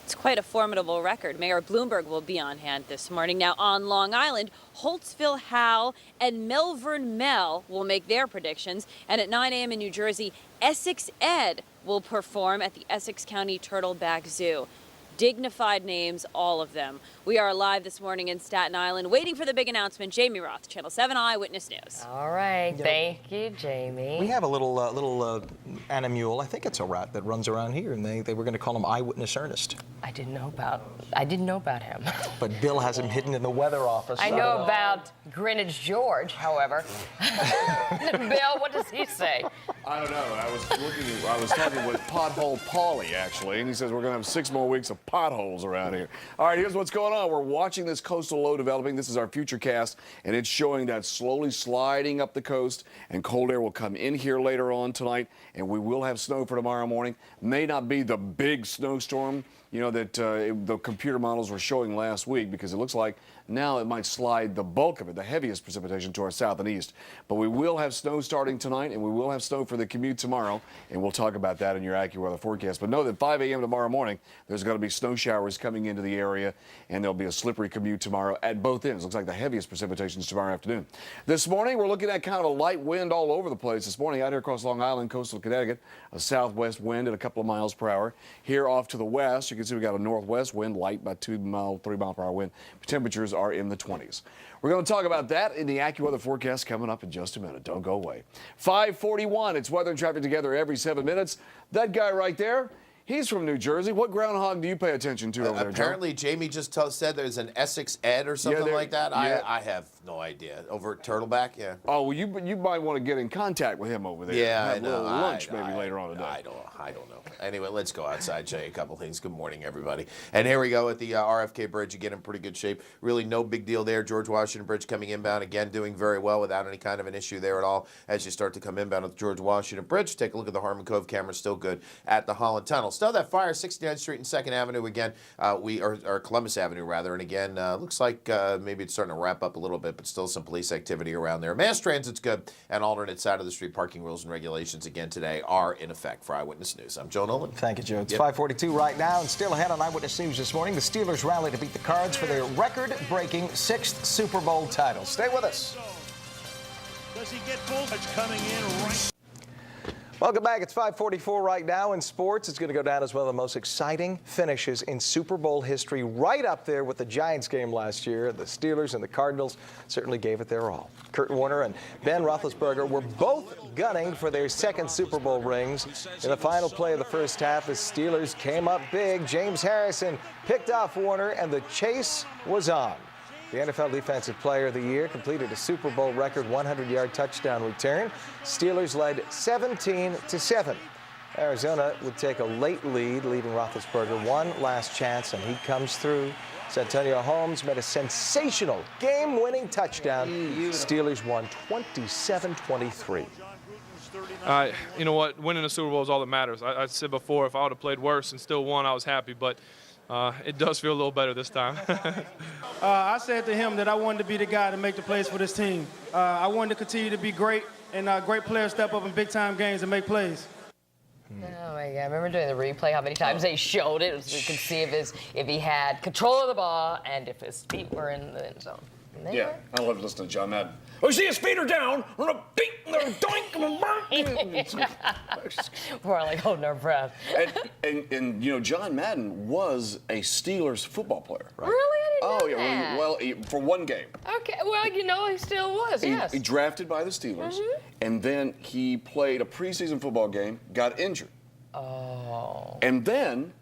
It's quite a formidable record. Mayor Bloomberg will be on hand this morning. Now on Long Island, Holtzville Hal and Melvern Mel will make their predictions. And at 9 a.m. in New Jersey, Essex Ed will perform at the Essex County Turtleback Zoo. Dignified names, all of them. We are live this morning in Staten Island, waiting for the big announcement. Jamie Roth, Channel 7 Eyewitness News.
All right, thank you, Jamie.
We have a little animal, I think it's a rat, that runs around here, and they were going to call him Eyewitness Ernest.
I didn't know about him.
But Bill has him hidden in the weather office.
I know about Greenwich George, however. Bill, what does he say?
I don't know. I was talking with Pothole Paulie, actually, and he says we're going to have 6 more weeks of potholes around here. All right, here's what's going on. We're watching this coastal low developing. This is our future cast, and it's showing that slowly sliding up the coast, and cold air will come in here later on tonight, and we will have snow for tomorrow morning. May not be the big snowstorm, that the computer models were showing last week, because it looks like now it might slide the bulk of it, the heaviest precipitation, to our south and east. But we will have snow starting tonight, and we will have snow for the commute tomorrow, and we'll talk about that in your AccuWeather forecast. But know that 5 a.m. tomorrow morning, there's going to be snow showers coming into the area, and there'll be a slippery commute tomorrow at both ends. Looks like the heaviest precipitations tomorrow afternoon. This morning, we're looking at kind of a light wind all over the place. This morning, out here across Long Island, coastal Connecticut, a southwest wind at a couple of miles per hour. Here off to the west, you can see we got a northwest wind, light, about 3 mile per hour wind. Temperatures are in the 20s. We're going to talk about that in the AccuWeather forecast coming up in just a minute. Don't go away. 5:41. It's weather and traffic together every 7 minutes. That guy right there, he's from New Jersey. What groundhog do you pay attention to over there, Joe?
Apparently, Jamie just said there's an Essex Ed or something like that. Yeah. I have no idea. Over at Turtleback, yeah.
Oh, well, you might want to get in contact with him over there.
Yeah,
have
I know.
A little lunch maybe later on today.
I don't know. Anyway, let's go outside, show you a couple things. Good morning, everybody. And here we go at the RFK Bridge. Again, in pretty good shape. Really no big deal there. George Washington Bridge coming inbound. Again, doing very well without any kind of an issue there at all as you start to come inbound at the George Washington Bridge. Take a look at the Harmon Cove camera. Still good at the Holland Tunnel. Still that fire, 69th Street and 2nd Avenue again. Or Columbus Avenue, rather. And again, looks like maybe it's starting to wrap up a little bit, but still some police activity around there. Mass transit's good. And alternate side of the street parking rules and regulations again today are in effect. For Eyewitness News, I'm Joe Nolan.
Thank you, Joe. It's 5:42 right now, and still ahead on Eyewitness News this morning. The Steelers rally to beat the Cards for their record-breaking 6th Super Bowl title. Stay with us.
Does he get full? It's coming in right.
Welcome back. It's 5:44 right now in sports. It's going to go down as one of the most exciting finishes in Super Bowl history, right up there with the Giants game last year. The Steelers and the Cardinals certainly gave it their all. Kurt Warner and Ben Roethlisberger were both gunning for their second Super Bowl rings. In the final play of the first half, the Steelers came up big. James Harrison picked off Warner, and the chase was on. The NFL Defensive Player of the Year completed a Super Bowl record 100-yard touchdown return. Steelers led 17-7. Arizona would take a late lead, leaving Roethlisberger one last chance, and he comes through. Santonio Holmes made a sensational game-winning touchdown. Steelers won 27-23.
You know what? Winning the Super Bowl is all that matters. I said before, if I would have played worse and still won, I was happy, but it does feel a little better this time.
I said to him that I wanted to be the guy to make the plays for this team. I wanted to continue to be great, and great players step up in big-time games and make plays.
Oh my God! I remember doing the replay. How many times they showed it, so you could see if he had control of the ball and if his feet were in the end zone.
Yeah, I love listening to John Madden. Oh, see his feet are down. We're a beat, they're doink,
We're like holding our breath.
And you know, John Madden was a Steelers football player. Right?
Really? I
Oh
didn't know
yeah.
that.
Well, for one game.
Okay. Well, you know, he still was. Yes.
He drafted by the Steelers, and then he played a preseason football game, got injured.
Oh.
And then,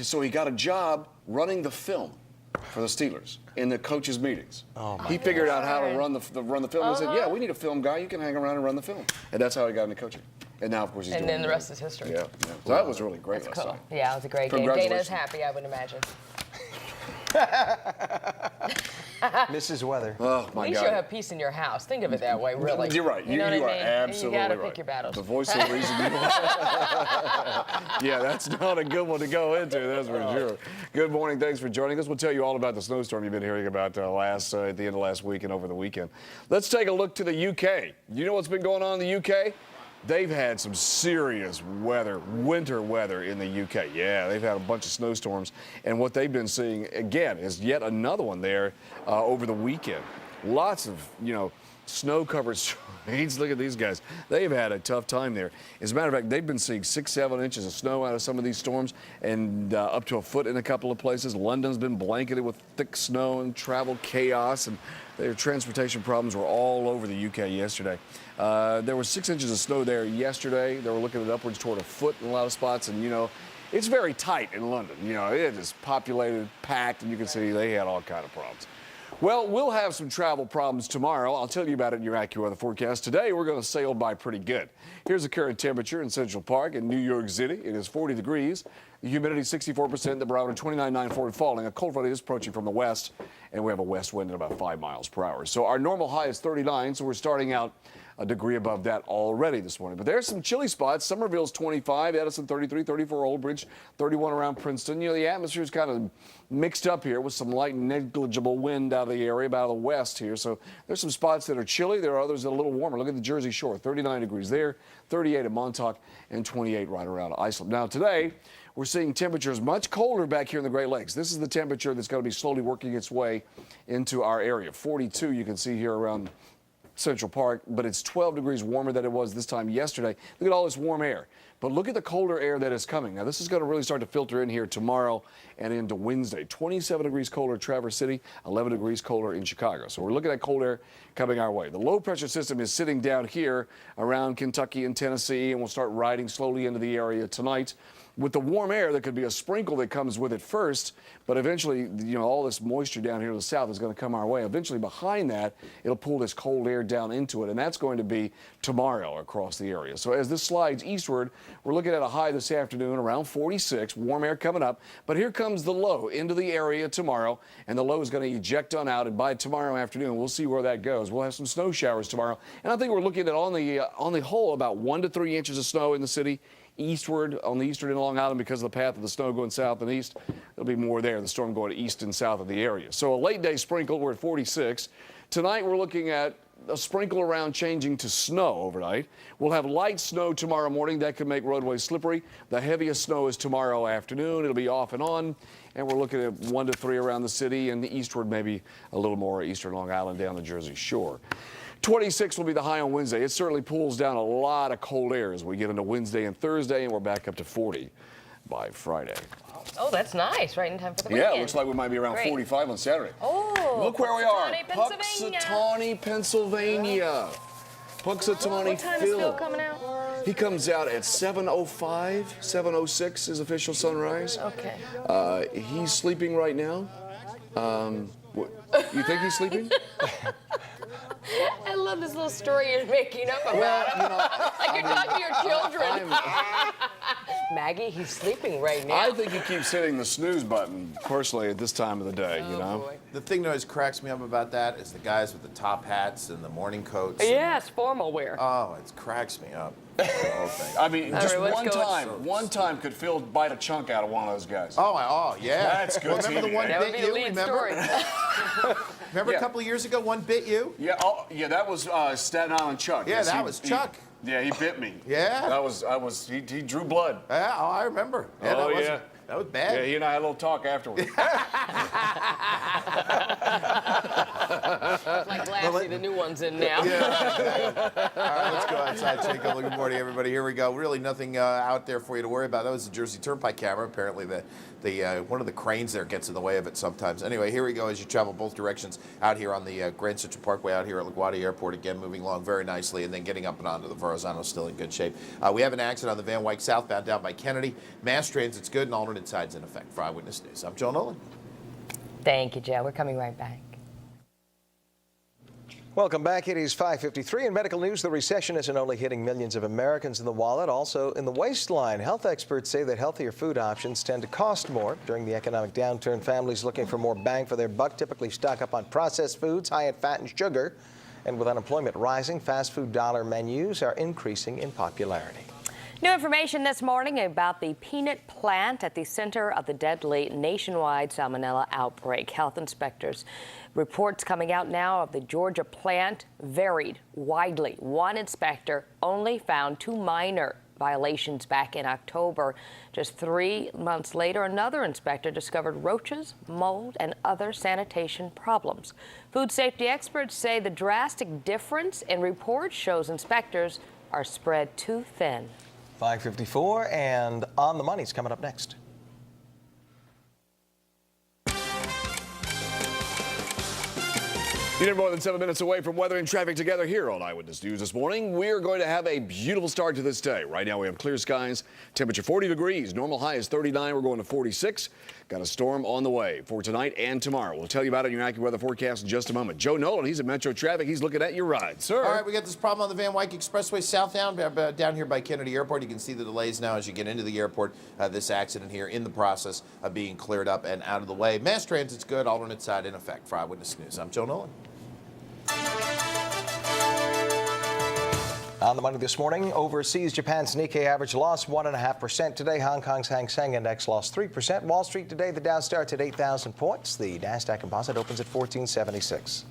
so he got a job running the film for the Steelers in the coaches' meetings.
Oh my
he figured out how to run the film. They said,
Uh-huh.
"Yeah, we need a film guy. You can hang around and run the film." And that's how he got into coaching. And now, of course, he's
And
doing
then the rest is history.
Yeah. So that was really great
That's
last
cool.
night.
Yeah, it was a great game. Dana's happy, I would imagine.
Mrs. Weather.
Oh, my
At least
God.
you'll have peace in your house. Think of it that way, really.
You're right.
You know what I
are
mean?
absolutely
You gotta
right.
pick your battles.
The voice of reason. Yeah, that's not a good one to go into, that's for sure. Good morning. Thanks for joining us. We'll tell you all about the snowstorm you've been hearing about at the end of last week and over the weekend. Let's take a look to the UK. You know what's been going on in the UK? They've had some serious weather, winter weather in the UK. Yeah, they've had a bunch of snowstorms. And what they've been seeing, again, is yet another one there over the weekend. Lots of, snow-covered streets. Look at these guys. They've had a tough time there. As a matter of fact, they've been seeing 6-7 inches of snow out of some of these storms and up to a foot in a couple of places. London's been blanketed with thick snow and travel chaos, and their transportation problems were all over the UK yesterday. There were 6 inches of snow there yesterday. They were looking at upwards toward a foot in a lot of spots, and it's very tight in London. It is populated, packed, and you can see they had all kind of problems. Well, we'll have some travel problems tomorrow. I'll tell you about it in your AccuWeather forecast. Today, we're going to sail by pretty good. Here's the current temperature in Central Park in New York City. It is 40 degrees. The humidity 64%. The barometer 29.94 and falling. A cold front is approaching from the west, and we have a west wind at about 5 miles per hour. So our normal high is 39, so we're starting out a degree above that already this morning. But there's some chilly spots. Somerville's 25, Edison 33, 34 Old Bridge, 31 around Princeton. The atmosphere is kind of mixed up here with some light negligible wind out of the area, out of the west here. So there's some spots that are chilly. There are others that are a little warmer. Look at the Jersey Shore, 39 degrees there, 38 at Montauk, and 28 right around Islip. Now today, we're seeing temperatures much colder back here in the Great Lakes. This is the temperature that's going to be slowly working its way into our area. 42 you can see here around Central Park, but it's 12 degrees warmer than it was this time yesterday. Look at all this warm air. But look at the colder air that is coming. Now, this is going to really start to filter in here tomorrow and into Wednesday. 27 degrees colder at Traverse City, 11 degrees colder in Chicago. So we're looking at cold air coming our way. The low-pressure system is sitting down here around Kentucky and Tennessee, and will start riding slowly into the area tonight. With the warm air, there could be a sprinkle that comes with it first, but eventually, all this moisture down here to the south is going to come our way. Eventually, behind that, it'll pull this cold air down into it, and that's going to be tomorrow across the area. So as this slides eastward, we're looking at a high this afternoon around 46, warm air coming up, but here comes the low into the area tomorrow, and the low is going to eject on out, and by tomorrow afternoon, we'll see where that goes. We'll have some snow showers tomorrow, and I think we're looking at on the whole about 1 to 3 inches of snow in the city. Eastward on the eastern and Long Island because of the path of the snow going south and east. There'll be more there, the storm going east and south of the area. So a late day sprinkle, we're at 46. Tonight we're looking at a sprinkle around changing to snow overnight. We'll have light snow tomorrow morning. That could make roadways slippery. The heaviest snow is tomorrow afternoon. It'll be off and on. And we're looking at 1 to 3 around the city and the eastward, maybe a little more eastern Long Island down the Jersey Shore. 26 will be the high on Wednesday. It certainly pulls down a lot of cold air as we get into Wednesday and Thursday, and we're back up to 40 by Friday.
Oh, that's nice. Right in time for the weekend.
Yeah, it looks like we might be around 45 on Saturday.
Oh,
look where we are.
Punxsutawney,
Punxsutawney, Pennsylvania. Punxsutawney
What time is Phil coming out?
He comes out at 7:05, 7:06 is official sunrise.
Okay.
He's sleeping right now. You think he's sleeping?
I love this little story you're making up about him. Like you're talking to your children. Maggie, he's sleeping right now.
I think he keeps hitting the snooze button, personally, at this time of the day, you know?
Boy. The thing that always cracks me up about that is the guys with the top hats and the morning coats.
Yes, formal wear.
Oh, it cracks me up. The whole thing.
I mean, just one time could Phil bite a chunk out of one of those guys.
Oh, yeah.
That's good.
Remember the one
that
bit
would be
you?
the lead
Remember?
story.
Remember a couple of years ago, one bit you?
Yeah. Oh, yeah. That was Staten Island Chuck.
Yeah,
Yes,
that was Chuck.
He bit me.
Yeah.
He drew blood.
Yeah, I remember. Yeah, that was bad.
Yeah, he and I had a little talk afterwards.
Like Lassie, the new one's in now.
Yeah. All right, let's go outside, take a look. Good morning, everybody. Here we go. Really nothing out there for you to worry about. That was the Jersey Turnpike camera. Apparently, one of the cranes there gets in the way of it sometimes. Anyway, here we go as you travel both directions out here on the Grand Central Parkway out here at LaGuardia Airport. Again, moving along very nicely, and then getting up and onto the Verrazano, still in good shape. We have an accident on the Van Wyck southbound down by Kennedy. Mass transit's good and alternate sides in effect. For Eyewitness News, I'm Joe Nolan.
Thank you, Joe. We're coming right back.
Welcome back. It is 5:53. In medical news, the recession isn't only hitting millions of Americans in the wallet, also in the waistline. Health experts say that healthier food options tend to cost more. During the economic downturn, families looking for more bang for their buck typically stock up on processed foods, high in fat and sugar. And with unemployment rising, fast food dollar menus are increasing in popularity.
New information this morning about the peanut plant at the center of the deadly nationwide salmonella outbreak. Health inspectors reports coming out now of the Georgia plant varied widely. One inspector only found 2 minor violations back in October. Just 3 months later, another inspector discovered roaches, mold, and other sanitation problems. Food safety experts say the drastic difference in reports shows inspectors are spread too thin.
5:54, and On the Money's coming up next.
You're more than 7 minutes away from weather and traffic together here on Eyewitness News this morning. We're going to have a beautiful start to this day. Right now we have clear skies, temperature 40 degrees, normal high is 39, we're going to 46. Got a storm on the way for tonight and tomorrow. We'll tell you about it in your AccuWeather forecast in just a moment. Joe Nolan, he's at Metro Traffic. He's looking at your ride, sir.
All right, we got this problem on the Van Wyck Expressway southbound down here by Kennedy Airport. You can see the delays now as you get into the airport. This accident here in the process of being cleared up and out of the way. Mass transit's good, alternate side in effect. For Eyewitness News, I'm Joe Nolan.
On the Money this morning, overseas, Japan's Nikkei average lost 1.5% today. Hong Kong's Hang Seng Index lost 3%. Wall Street today, the Dow starts at 8,000 points. The Nasdaq Composite opens at 1476.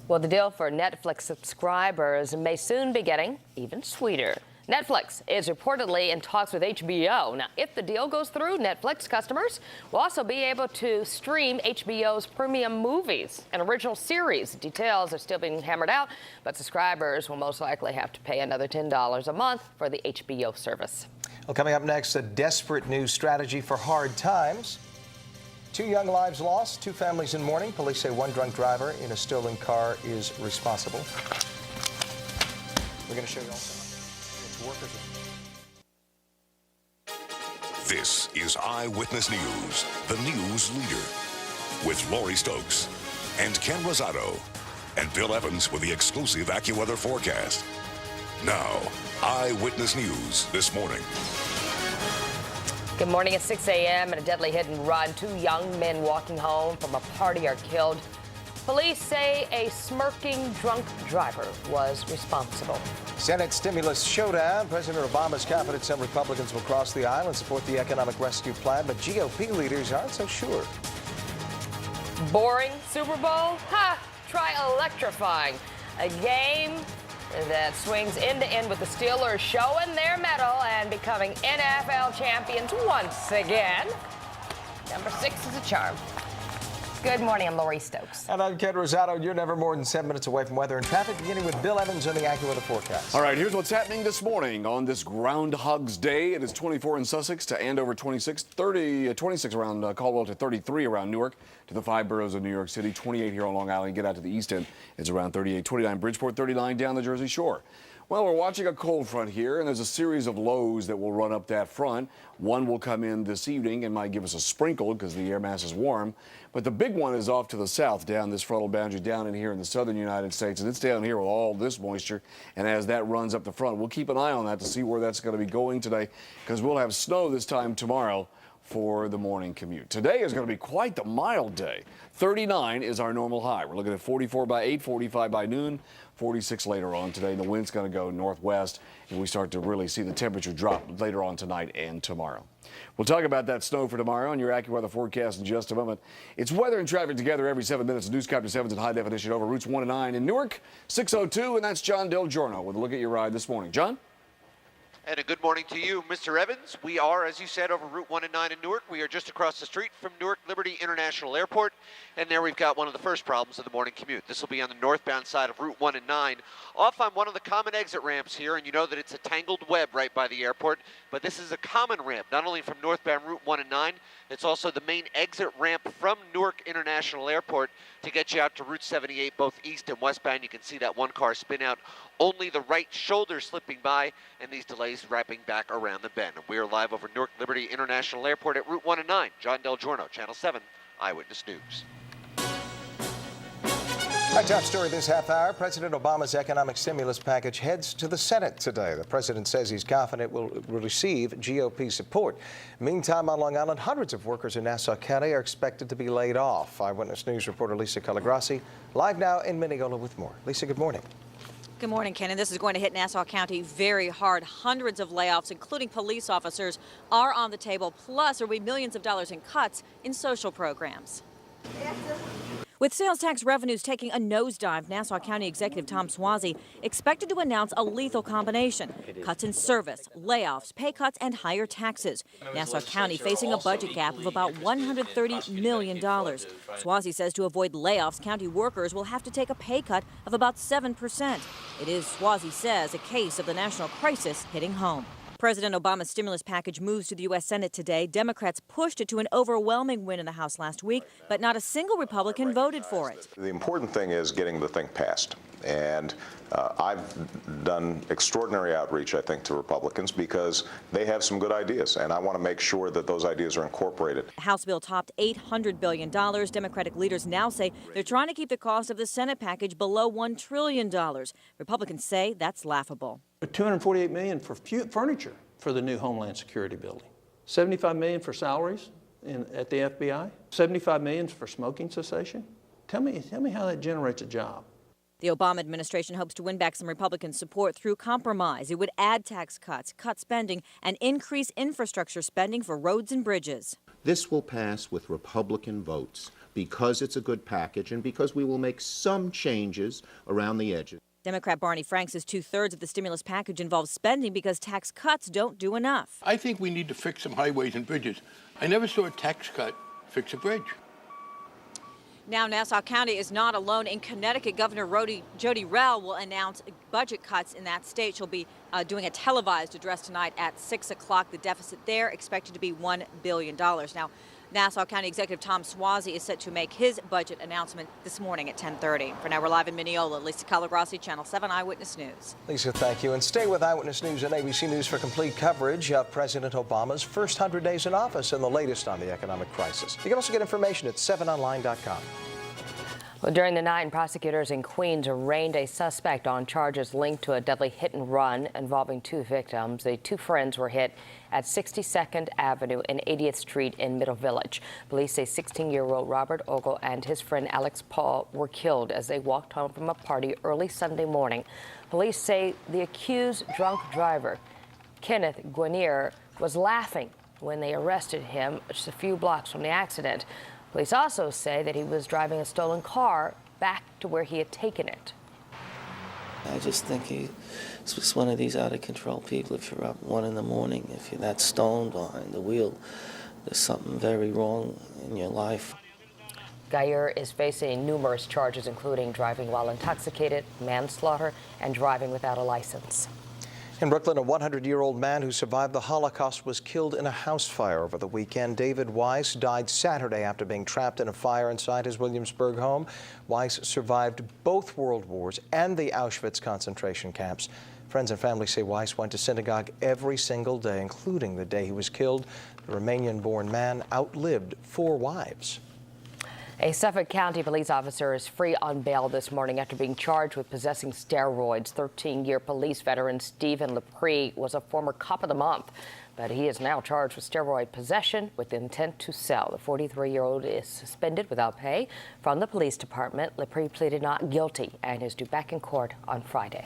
Well, the deal for Netflix subscribers may soon be getting even sweeter. Netflix is reportedly in talks with HBO. Now, if the deal goes through, Netflix customers will also be able to stream HBO's premium movies and original series. Details are still being hammered out, but subscribers will most likely have to pay another $10 a month for the HBO service.
Well, coming up next, a desperate new strategy for hard times. 2 young lives lost, 2 families in mourning. Police say 1 drunk driver in a stolen car is responsible. We're going to show you also.
This is Eyewitness News, the news leader, with Lori Stokes and Ken Rosado, and Bill Evans with the exclusive AccuWeather forecast. Now, Eyewitness News this morning.
Good morning. At 6 a.m. in a deadly hit and run, 2 young men walking home from a party are killed. Police say a smirking drunk driver was responsible.
Senate stimulus showdown. President Obama's confident some Republicans will cross the aisle and support the economic rescue plan, but GOP leaders aren't so sure.
Boring Super Bowl? Ha! Try electrifying. A game that swings end to end with the Steelers showing their mettle and becoming NFL champions once again. Number 6 is a charm.
Good morning, I'm Lori Stokes.
And I'm Ken Rosado. You're never more than 7 minutes away from weather and traffic, beginning with Bill Evans on the AccuWeather forecast.
All right, here's what's happening this morning on this Groundhog's Day. It is 24 in Sussex to Andover, 26 around Caldwell to 33 around Newark to the 5 boroughs of New York City, 28 here on Long Island. Get out to the east end, it's around 38, 29 Bridgeport, 39 down the Jersey Shore. Well, we're watching a cold front here, and there's a series of lows that will run up that front. One will come in this evening and might give us a sprinkle because the air mass is warm. But the big one is off to the south, down this frontal boundary, down in here in the southern United States. And it's down here with all this moisture. And as that runs up the front, we'll keep an eye on that to see where that's going to be going today, because we'll have snow this time tomorrow for the morning commute. Today is going to be quite the mild day. 39 is our normal high. We're looking at 44 by 8, 45 by noon, 46 later on today. The wind's going to go northwest, and we start to really see the temperature drop later on tonight and tomorrow. We'll talk about that snow for tomorrow on your AccuWeather forecast in just a moment. It's weather and traffic together every 7 minutes. Newscast 7's in high definition over routes 1 and 9 in Newark, 602, and that's John Del Giorno with a look at your ride this morning. John?
And a good morning to you, Mr. Evans. We are, as you said, over Route 1 and 9 in Newark. We are just across the street from Newark Liberty International Airport. And there we've got one of the first problems of the morning commute. This will be on the northbound side of Route 1 and 9, off on one of the common exit ramps here. And you know that it's a tangled web right by the airport. But this is a common ramp, not only from northbound Route 1 and 9, it's also the main exit ramp from Newark International Airport to get you out to Route 78, both east and westbound. You can see that one car spin out, only the right shoulder slipping by, and these delays wrapping back around the bend. And we are live over Newark Liberty International Airport at Route 1 and 9. John Del Giorno, Channel 7, Eyewitness News.
Our top story this half hour, President Obama's economic stimulus package heads to the Senate today. The president says he's confident will receive GOP support. Meantime, on Long Island, hundreds of workers in Nassau County are expected to be laid off. Eyewitness News reporter Lisa Calagrassi live now in Mineola with more. Lisa, good morning.
Good morning, Ken. And this is going to hit Nassau County very hard. Hundreds of layoffs, including police officers, are on the table. Plus, there will be millions of dollars in cuts in social programs. With sales tax revenues taking a nosedive, Nassau County Executive Tom Suozzi expected to announce a lethal combination: cuts in service, layoffs, pay cuts, and higher taxes. Nassau County facing a budget gap of about $130 million. Suozzi says to avoid layoffs, county workers will have to take a pay cut of about 7%. It is, Suozzi says, a case of the national crisis hitting home. President Obama's stimulus package moves to the U.S. Senate today. Democrats pushed it to an overwhelming win in the House last week, but not a single Republican voted for it.
The important thing is getting the thing passed. And I've done extraordinary outreach, I think, to Republicans because they have some good ideas, and I want to make sure that those ideas are incorporated.
The House bill topped $800 billion. Democratic leaders now say they're trying to keep the cost of the Senate package below $1 trillion. Republicans say that's laughable.
$248 million for furniture for the new Homeland Security building. $75 million for salaries at the FBI. $75 million for smoking cessation. Tell me how that generates a job.
The Obama administration hopes to win back some Republican support through compromise. It would add tax cuts, cut spending, and increase infrastructure spending for roads and bridges.
This will pass with Republican votes because it's a good package and because we will make some changes around the edges.
Democrat Barney Frank says 2/3 of the stimulus package involves spending because tax cuts don't do enough.
I think we need to fix some highways and bridges. I never saw a tax cut fix a bridge.
Now, Nassau County is not alone. In Connecticut, Governor Jody Rell will announce budget cuts in that state. She'll be doing a televised address tonight at 6 o'clock. The deficit there expected to be $1 billion. Now, Nassau County Executive Tom Suozzi is set to make his budget announcement this morning at 10:30. For now, we're live in Mineola. Lisa Calagrassi, Channel 7 Eyewitness News.
Lisa, thank you. And stay with Eyewitness News and ABC News for complete coverage of President Obama's first 100 days in office and the latest on the economic crisis. You can also get information at 7online.com.
Well, during the night, prosecutors in Queens arraigned a suspect on charges linked to a deadly hit and run involving 2 victims. The 2 friends were hit at 62nd Avenue and 80th Street in Middle Village. Police say 16-year-old Robert Ogle and his friend Alex Paul were killed as they walked home from a party early Sunday morning. Police say the accused drunk driver, Kenneth Guinier, was laughing when they arrested him just a few blocks from the accident. Police also say that he was driving a stolen car back to where he had taken it.
I just think he's just one of these out-of-control people. If you're up 1 in the morning, if you're that stoned behind the wheel, there's something very wrong in your life.
Gayer is facing numerous charges, including driving while intoxicated, manslaughter, and driving without a license.
In Brooklyn, a 100-year-old man who survived the Holocaust was killed in a house fire over the weekend. David Weiss died Saturday after being trapped in a fire inside his Williamsburg home. Weiss survived both World Wars and the Auschwitz concentration camps. Friends and family say Weiss went to synagogue every single day, including the day he was killed. The Romanian-born man outlived 4 wives.
A Suffolk County police officer is free on bail this morning after being charged with possessing steroids. 13-year police veteran Stephen Lepre was a former cop of the month, but he is now charged with steroid possession with intent to sell. The 43-year-old is suspended without pay from the police department. Lepre pleaded not guilty and is due back in court on Friday.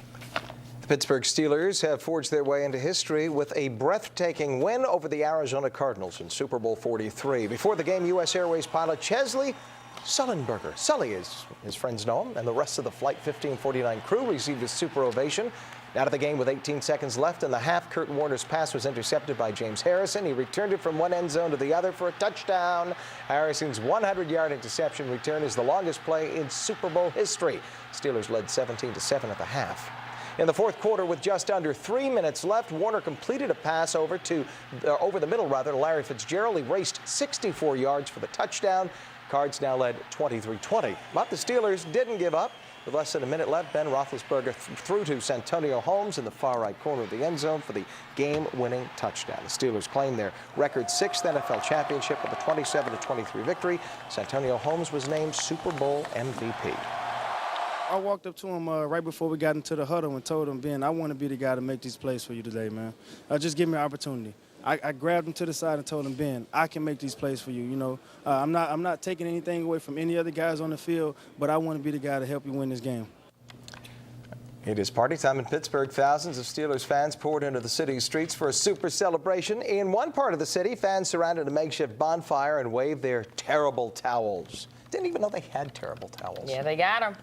The Pittsburgh Steelers have forged their way into history with a breathtaking win over the Arizona Cardinals in Super Bowl XLIII. Before the game, U.S. Airways pilot Chesley Sullenberger, Sully as his friends know him, and the rest of the Flight 1549 crew received a super ovation. Out of the game with 18 seconds left in the half, Kurt Warner's pass was intercepted by James Harrison. He returned it from one end zone to the other for a touchdown. Harrison's 100-yard interception return is the longest play in Super Bowl history. Steelers led 17-7 at the half. In the fourth quarter, with just under 3 minutes left, Warner completed a pass over the middle to Larry Fitzgerald. He raced 64 yards for the touchdown. Cards now led 23-20. But the Steelers didn't give up. With less than a minute left, Ben Roethlisberger threw to Santonio Holmes in the far right corner of the end zone for the game-winning touchdown. The Steelers claimed their record 6th NFL championship with a 27-23 victory. Santonio Holmes was named Super Bowl MVP.
I walked up to him right before we got into the huddle and told him, Ben, I want to be the guy to make these plays for you today, man. Just give me an opportunity. I grabbed him to the side and told him, Ben, I can make these plays for you. You know, I'm not taking anything away from any other guys on the field, but I want to be the guy to help you win this game.
It is party time in Pittsburgh. Thousands of Steelers fans poured into the city's streets for a super celebration. In one part of the city, fans surrounded a makeshift bonfire and waved their terrible towels. Didn't even know they had terrible towels.
Yeah, they got them.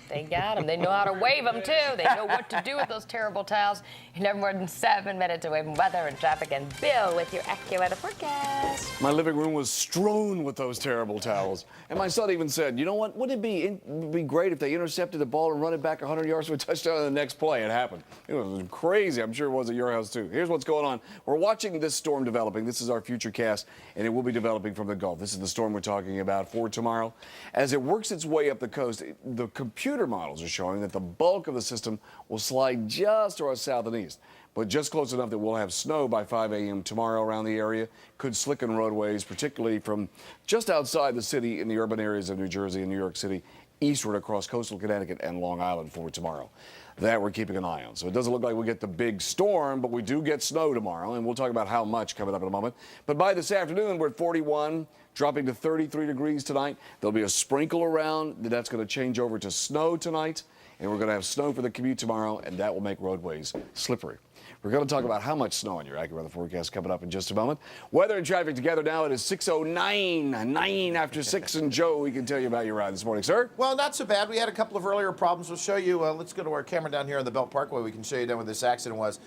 They got them. They know how to wave them, too. They know what to do with those terrible towels. You're never more than 7 minutes away from weather and traffic. And Bill with your AccuWeather forecast.
My living room was strewn with those terrible towels. And my son even said, you know what, wouldn't it be great if they intercepted the ball and run it back 100 yards for a touchdown on the next play? It happened. It was crazy. I'm sure it was at your house, too. Here's what's going on. We're watching this storm developing. This is our future cast, and it will be developing from the Gulf. This is the storm we're talking about for tomorrow. As it works its way up the coast, the computer models are showing that the bulk of the system will slide just to our south and east, but just close enough that we'll have snow by 5 a.m. tomorrow around the area. Could slicken roadways, particularly from just outside the city in the urban areas of New Jersey and New York City, eastward across coastal Connecticut and Long Island for tomorrow. That we're keeping an eye on. So it doesn't look like we get the big storm, but we do get snow tomorrow, and we'll talk about how much coming up in a moment. But by this afternoon, we're at 41, dropping to 33 degrees tonight. There'll be a sprinkle around. That's going to change over to snow tonight, and we're going to have snow for the commute tomorrow, and that will make roadways slippery. We're going to talk about how much snow on your AccuWeather forecast coming up in just a moment. Weather and traffic together now. It is 6:09, 9 after 6. And Joe, we can tell you about your ride this morning, sir.
Well, not so bad. We had a couple of earlier problems. We'll show you. Let's go to our camera down here on the Belt Parkway. We can show you down where this accident was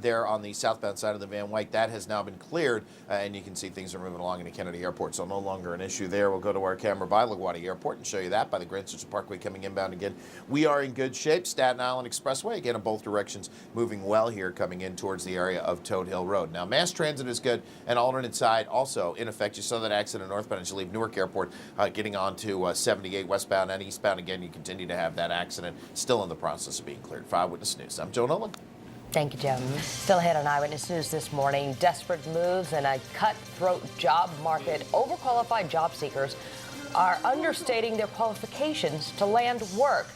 there on the southbound side of the Van Wyck. That has now been cleared, and you can see things are moving along into Kennedy Airport, so no longer an issue there. We'll go to our camera by LaGuardia Airport and show you that by the Grand Central Parkway coming inbound again. We are in good shape. Staten Island Expressway, again, in both directions, moving well here coming in towards the area of Toad Hill Road. Now, mass transit is good, and alternate side also in effect. You saw that accident northbound as you leave Newark Airport, getting on to 78 westbound and eastbound. Again, you continue to have that accident still in the process of being cleared. For Eyewitness News, I'm Joe Nolan.
Thank you, Joe. Still ahead on Eyewitness News this morning. Desperate moves in a cutthroat job market. Overqualified job seekers are understating their qualifications to land work.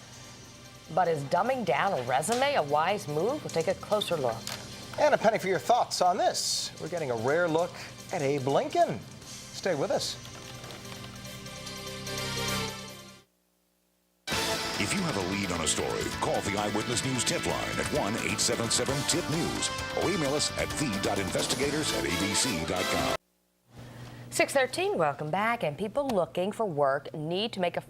But is dumbing down a resume a wise move? We'll take a closer look.
And a penny for your thoughts on this. We're getting a rare look at Abe Lincoln. Stay with us.
If you have a lead on a story, call the Eyewitness News tip line at 1-877-TIP-NEWS or email us at the.investigators@abc.com.
6:13, welcome back. And people looking for work need to make a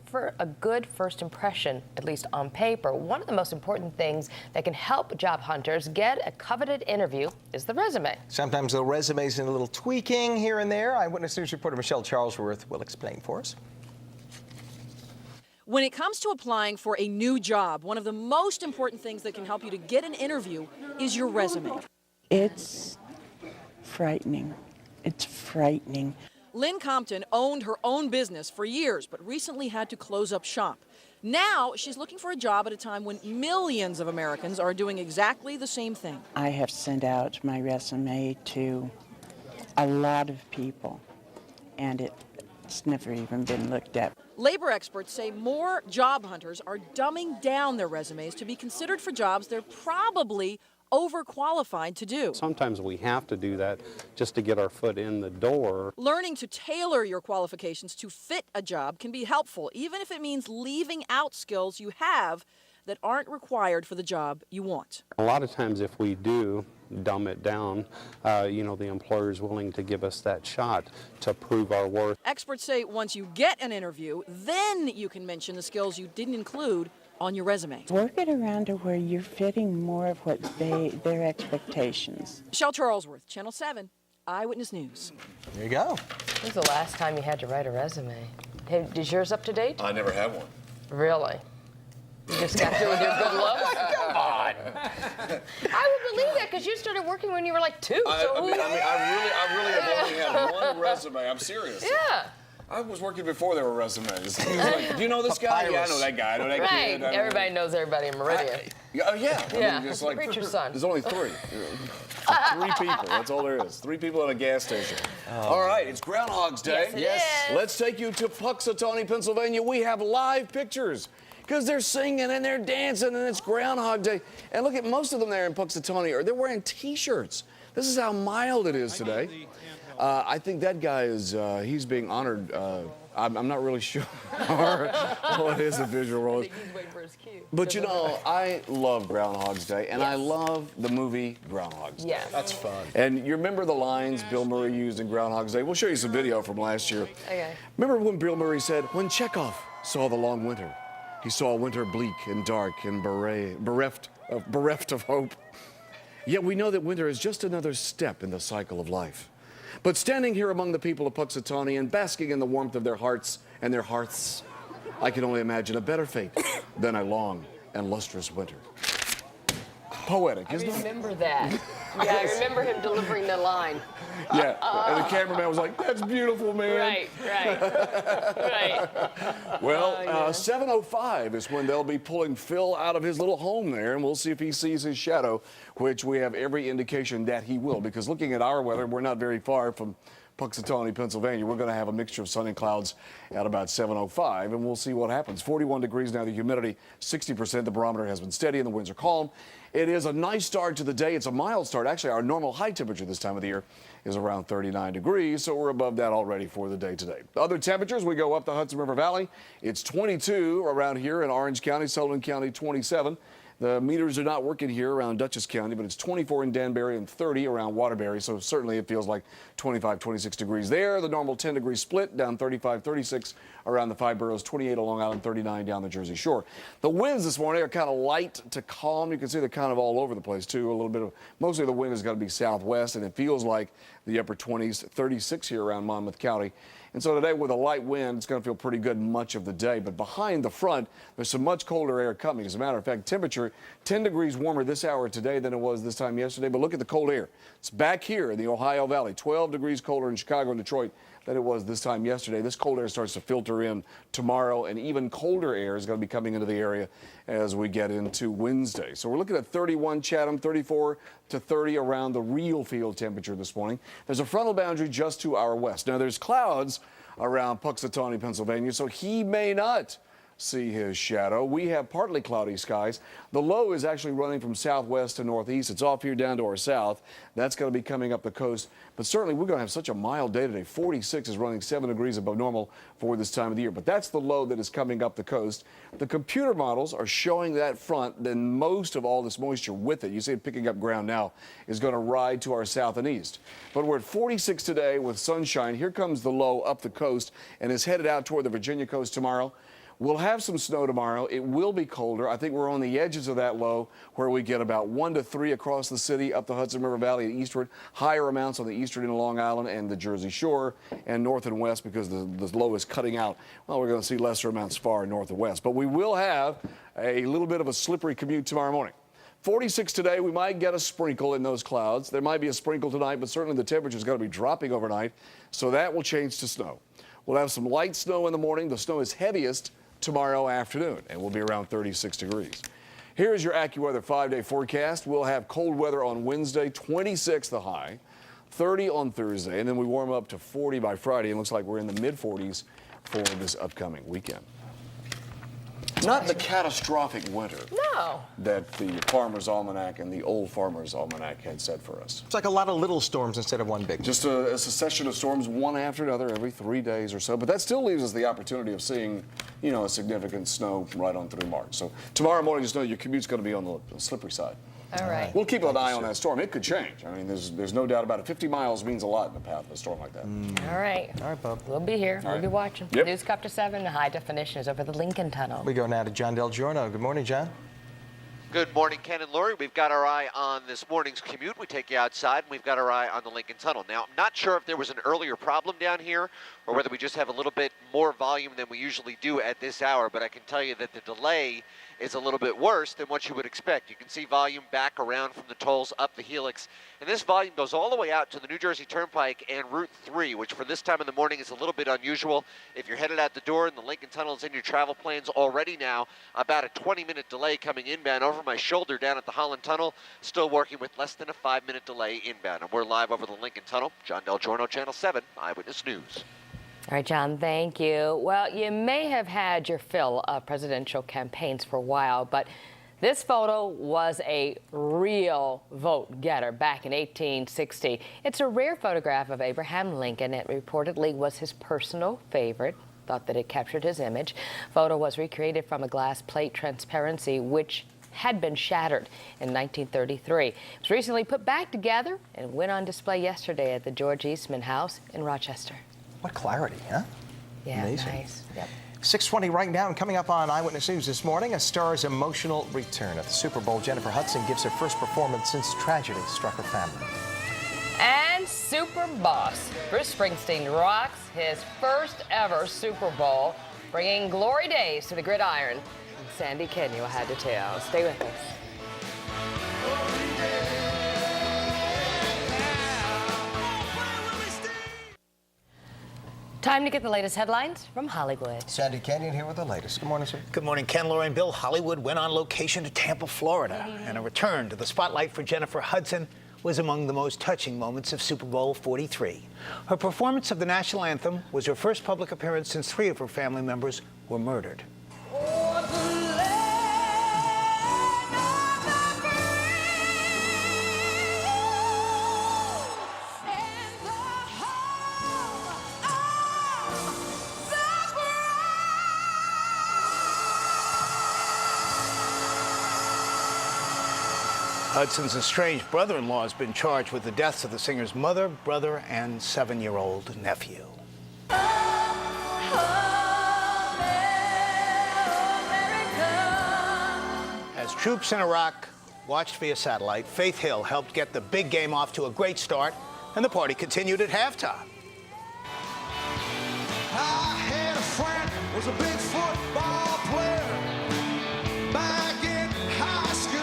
good first impression, at least on paper. One of the most important things that can help job hunters get a coveted interview is the resume.
Sometimes the resumes need a little tweaking here and there. Eyewitness News reporter Michelle Charlesworth will explain for us.
When it comes to applying for a new job, one of the most important things that can help you to get an interview is your resume.
It's frightening. It's frightening.
Lynn Compton owned her own business for years, but recently had to close up shop. Now she's looking for a job at a time when millions of Americans are doing exactly the same thing.
I have sent out my resume to a lot of people, and it's never even been looked at.
Labor experts say more job hunters are dumbing down their resumes to be considered for jobs they're probably overqualified to do.
Sometimes we have to do that just to get our foot in the door.
Learning to tailor your qualifications to fit a job can be helpful, even if it means leaving out skills you have that aren't required for the job you want.
A lot of times if we do dumb it down, the employer is willing to give us that shot to prove our worth.
Experts say once you get an interview, then you can mention the skills you didn't include on your resume.
Work it around to where you're fitting more of what their expectations.
Michelle Charlesworth, Channel 7, Eyewitness News.
There you go.
When's the last time you had to write a resume? Hey, is yours up to date?
I never had one.
Really? You just got to with your good looks?
Come on.
I would believe that because you started working when you were like 2.
I really have only had one resume. I'm serious.
Yeah.
I was working before there were resumes. Like, do you know this guy? Yeah, I know that guy. I know that
right.
kid.
Everybody knows everybody in Meridian.
Yeah.
Yeah.
I mean, just like,
Preacher's son.
There's only 3. 3 people. That's all there is. 3 people at a gas station. All right, it's Groundhog's Day.
Yes, it is.
Let's take you to Puxatawny, Pennsylvania. We have live pictures because they're singing and they're dancing and it's Groundhog Day. And look at most of them there in Puxatawny. They're wearing T-shirts. This is how mild it is today. I think that guy is, he's being honored. I'm not really sure what is a visual role. But you know, I love Groundhog's Day, and I love the movie Groundhog's Day.
Yeah.
That's fun.
And you remember the lines Bill Murray used in Groundhog's Day? We'll show you some video from last year.
Okay.
Remember when Bill Murray said, when Chekhov saw the long winter, he saw a winter bleak and dark and bereft of hope. Yet we know that winter is just another step in the cycle of life. But standing here among the people of Puxatawny and basking in the warmth of their hearts and their hearths, I can only imagine a better fate than a long and lustrous winter. Poetic, isn't it?
I remember that. Yeah, I remember him delivering the line.
Yeah, and the cameraman was like, that's beautiful, man.
Right.
Well, 7:05 is when they'll be pulling Phil out of his little home there, and we'll see if he sees his shadow, which we have every indication that he will, because looking at our weather, we're not very far from Puxatawny, Pennsylvania. We're going to have a mixture of sun and clouds at about 7:05, and we'll see what happens. 41 degrees now, the humidity 60%. The barometer has been steady, and the winds are calm. It is a nice start to the day. It's a mild start. Actually, our normal high temperature this time of the year is around 39 degrees, so we're above that already for the day today. Other temperatures, we go up the Hudson River Valley. It's 22 around here in Orange County, Sullivan County, 27. The meters are not working here around Dutchess County, but it's 24 in Danbury and 30 around Waterbury, so certainly it feels like 25, 26 degrees there. The normal 10-degree split down 35, 36 around the 5 boroughs, 28 on Long Island, 39 down the Jersey Shore. The winds this morning are kind of light to calm. You can see they're kind of all over the place, too. A little bit of, mostly the wind is going to be southwest, and it feels like the upper 20s, 36 here around Monmouth County. And so today with a light wind, it's going to feel pretty good much of the day. But behind the front, there's some much colder air coming. As a matter of fact, temperature 10 degrees warmer this hour today than it was this time yesterday. But look at the cold air. It's back here in the Ohio Valley, 12 degrees colder in Chicago and Detroit than it was this time yesterday. This cold air starts to filter in tomorrow, and even colder air is going to be coming into the area as we get into Wednesday. So we're looking at 31 Chatham, 34 to 30 around the real field temperature this morning. There's a frontal boundary just to our west. Now there's clouds around Puxatawny, Pennsylvania, so he may not see his shadow. We have partly cloudy skies. The low is actually running from southwest to northeast. It's off here down to our south. That's going to be coming up the coast. But certainly we're going to have such a mild day today. 46 is running 7 degrees above normal for this time of the year. But that's the low that is coming up the coast. The computer models are showing that front. Then most of all this moisture with it, you see it picking up ground now, is going to ride to our south and east. But we're at 46 today with sunshine. Here comes the low up the coast and is headed out toward the Virginia coast tomorrow. We'll have some snow tomorrow. It will be colder. I think we're on the edges of that low where we get about 1 to 3 across the city, up the Hudson River Valley and eastward. Higher amounts on the eastern end of Long Island and the Jersey Shore, and north and west because the low is cutting out. Well, we're going to see lesser amounts far north and west. But we will have a little bit of a slippery commute tomorrow morning. 46 today. We might get a sprinkle in those clouds. There might be a sprinkle tonight, but certainly the temperature is going to be dropping overnight, so that will change to snow. We'll have some light snow in the morning. The snow is heaviest tomorrow afternoon, and we'll be around 36 degrees. Here is your AccuWeather 5-day forecast. We'll have cold weather on Wednesday, 26 the high, 30 on Thursday, and then we warm up to 40 by Friday. It looks like we're in the mid-40s for this upcoming weekend. Not the catastrophic winter that the Farmer's Almanac and the old Farmer's Almanac had set for us.
It's like a lot of little storms instead of one big.
Just a succession of storms, one after another, every 3 days or so. But that still leaves us the opportunity of seeing, you know, a significant snow right on through March. So tomorrow morning, just know your commute's going to be on the slippery side.
All right.
We'll keep an eye on that storm. It could change. I mean, there's no doubt about it. 50 miles means a lot in the path of a storm like that.
All right.
All right, Bob.
We'll be here. We'll be watching.
Yep.
Newscast 7, the high definition is over the Lincoln Tunnel.
We go now to John Del Giorno. Good morning, John.
Good morning, Ken and Lori. We've got our eye on this morning's commute. We take you outside, and we've got our eye on the Lincoln Tunnel. Now, I'm not sure if there was an earlier problem down here or whether we just have a little bit more volume than we usually do at this hour, but I can tell you that the delay is a little bit worse than what you would expect. You can see volume back around from the tolls up the helix, and this volume goes all the way out to the New Jersey Turnpike and Route 3, which for this time in the morning is a little bit unusual. If you're headed out the door and the Lincoln Tunnel is in your travel plans already now, about a 20-minute delay coming inbound over my shoulder down at the Holland Tunnel, still working with less than a 5-minute delay inbound. And we're live over the Lincoln Tunnel. John Del Giorno, Channel 7, Eyewitness News.
All right, John, thank you. Well, you may have had your fill of presidential campaigns for a while, but this photo was a real vote getter back in 1860. It's a rare photograph of Abraham Lincoln. It reportedly was his personal favorite. Thought that it captured his image. Photo was recreated from a glass plate transparency, which had been shattered in 1933. It was recently put back together and went on display yesterday at the George Eastman House in Rochester.
What clarity, huh?
Yeah,
Amazing.
nice. Yep.
6:20 right now, and coming up on Eyewitness News this morning, a star's emotional return. At the Super Bowl, Jennifer Hudson gives her first performance since tragedy struck her family.
And Super Boss Bruce Springsteen rocks his first ever Super Bowl, bringing glory days to the gridiron. Sandy Kenya had to tell. Stay with us. Time to get the latest headlines from Hollywood.
Sandy Canyon here with the latest. Good morning, sir.
Good morning, Ken, Lori, and Bill. Hollywood went on location to Tampa, Florida, and a return to the spotlight for Jennifer Hudson was among the most touching moments of Super Bowl XLIII. Her performance of the national anthem was her first public appearance since 3 of her family members were murdered. Hudson's estranged brother-in-law has been charged with the deaths of the singer's mother, brother, and 7-year-old nephew. As troops in Iraq watched via satellite, Faith Hill helped get the big game off to a great start, and the party continued at halftime.
I had a friend, was a big football player back in high school.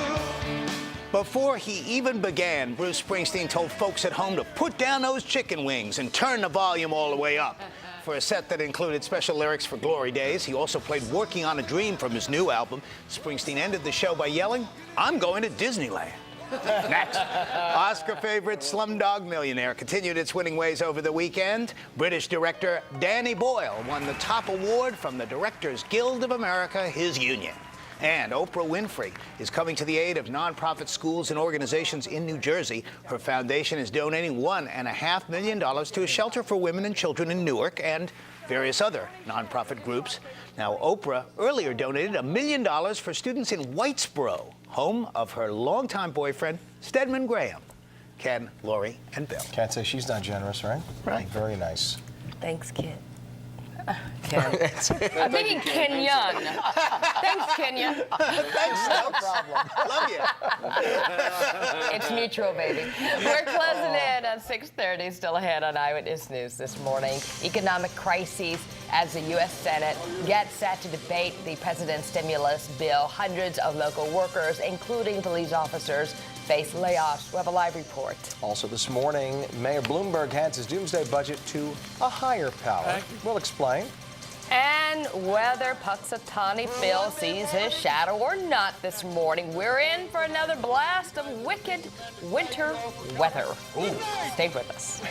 Before he even began, Bruce Springsteen told folks at home to put down those chicken wings and turn the volume all the way up. For a set that included special lyrics for Glory Days, he also played Working on a Dream from his new album. Springsteen ended the show by yelling, "I'm going to Disneyland." Next, Oscar favorite Slumdog Millionaire continued its winning ways over the weekend. British director Danny Boyle won the top award from the Directors Guild of America, his union. And Oprah Winfrey is coming to the aid of nonprofit schools and organizations in New Jersey. Her foundation is donating $1.5 million to a shelter for women and children in Newark and various other nonprofit groups. Now, Oprah earlier donated $1 million for students in Whitesboro, home of her longtime boyfriend, Stedman Graham. Ken, Lori, and Bill.
Can't say she's not generous, right?
Right.
Very nice.
Thanks, kid. I'm thinking Kenyon. Thanks, Kenyon.
Thanks, no problem. Love you.
It's mutual, baby. We're closing in on 6:30. Still ahead on Eyewitness News this morning. Economic crises as the U.S. Senate gets set to debate the president's stimulus bill. Hundreds of local workers, including police officers, face layoffs. We have a live report.
Also this morning, Mayor Bloomberg hands his doomsday budget to a higher power. We'll explain.
And whether Punxsutawney Phil sees his shadow or not this morning, we're in for another blast of wicked winter weather. Ooh. Stay with us.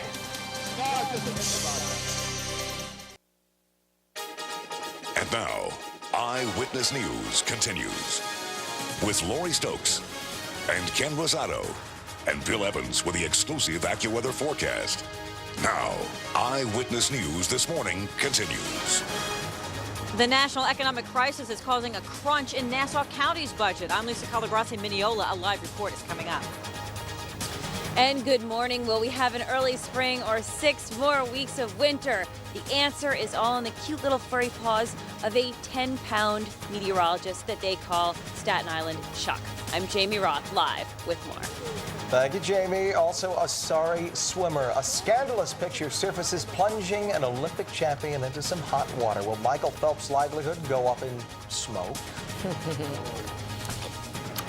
And now, Eyewitness News continues with Lori Stokes and Ken Rosado and Bill Evans with the exclusive AccuWeather forecast. Now, Eyewitness News this morning continues.
The national economic crisis is causing a crunch in Nassau County's budget. I'm Lisa Calagrassi in Mineola. A live report is coming up.
And good morning. Will we have an early spring or 6 more weeks of winter? The answer is all in the cute little furry paws of a 10-pound meteorologist that they call Staten Island Chuck. I'm Jamie Roth, live with more.
Thank you, Jamie. Also, a sorry swimmer. A scandalous picture surfaces plunging an Olympic champion into some hot water. Will Michael Phelps' livelihood go up in smoke?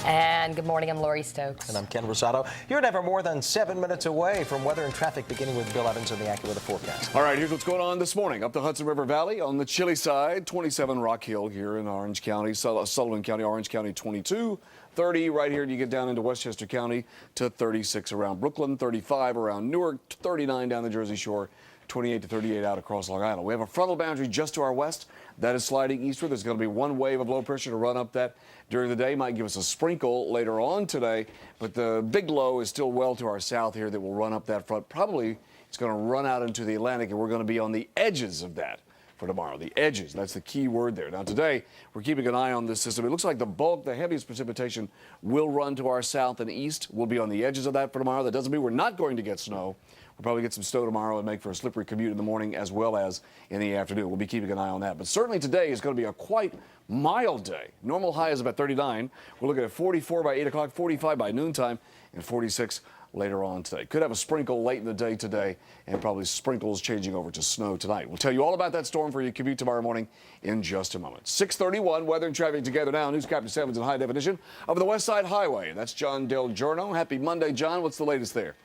And good morning, I'm Lori Stokes.
And I'm Ken Rosado. You're never more than 7 minutes away from weather and traffic, beginning with Bill Evans on the AccuWeather forecast.
All right, here's what's going on this morning. Up the Hudson River Valley on the chilly side, 27 Rock Hill here in Orange County, Sullivan County, Orange County 22. 30 right here, and you get down into Westchester County to 36 around Brooklyn, 35 around Newark, 39 down the Jersey Shore, 28 to 38 out across Long Island. We have a frontal boundary just to our west that is sliding eastward. There's going to be one wave of low pressure to run up that during the day. Might give us a sprinkle later on today, but the big low is still well to our south here that will run up that front. Probably it's going to run out into the Atlantic, and we're going to be on the edges of that for tomorrow. The edges, that's the key word there. Now today, we're keeping an eye on this system. It looks like the bulk, the heaviest precipitation will run to our south and east. We'll be on the edges of that for tomorrow. That doesn't mean we're not going to get snow. We'll probably get some snow tomorrow and make for a slippery commute in the morning as well as in the afternoon. We'll be keeping an eye on that. But certainly today is going to be a quite mild day. Normal high is about 39. We're looking at 44 by 8 o'clock, 45 by noontime, and 46 later on today. Could have a sprinkle late in the day today, and probably sprinkles changing over to snow tonight. We'll tell you all about that storm for your commute tomorrow morning in just a moment. 6:31, weather and traffic together now. Newscast 7's in high definition over the West Side Highway. That's John Del Giorno. Happy Monday, John. What's the latest there?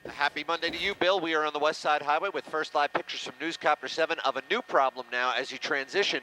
Happy Monday to you, Bill. We are on the West Side Highway with first live pictures from Newscopter 7 of a new problem now as you transition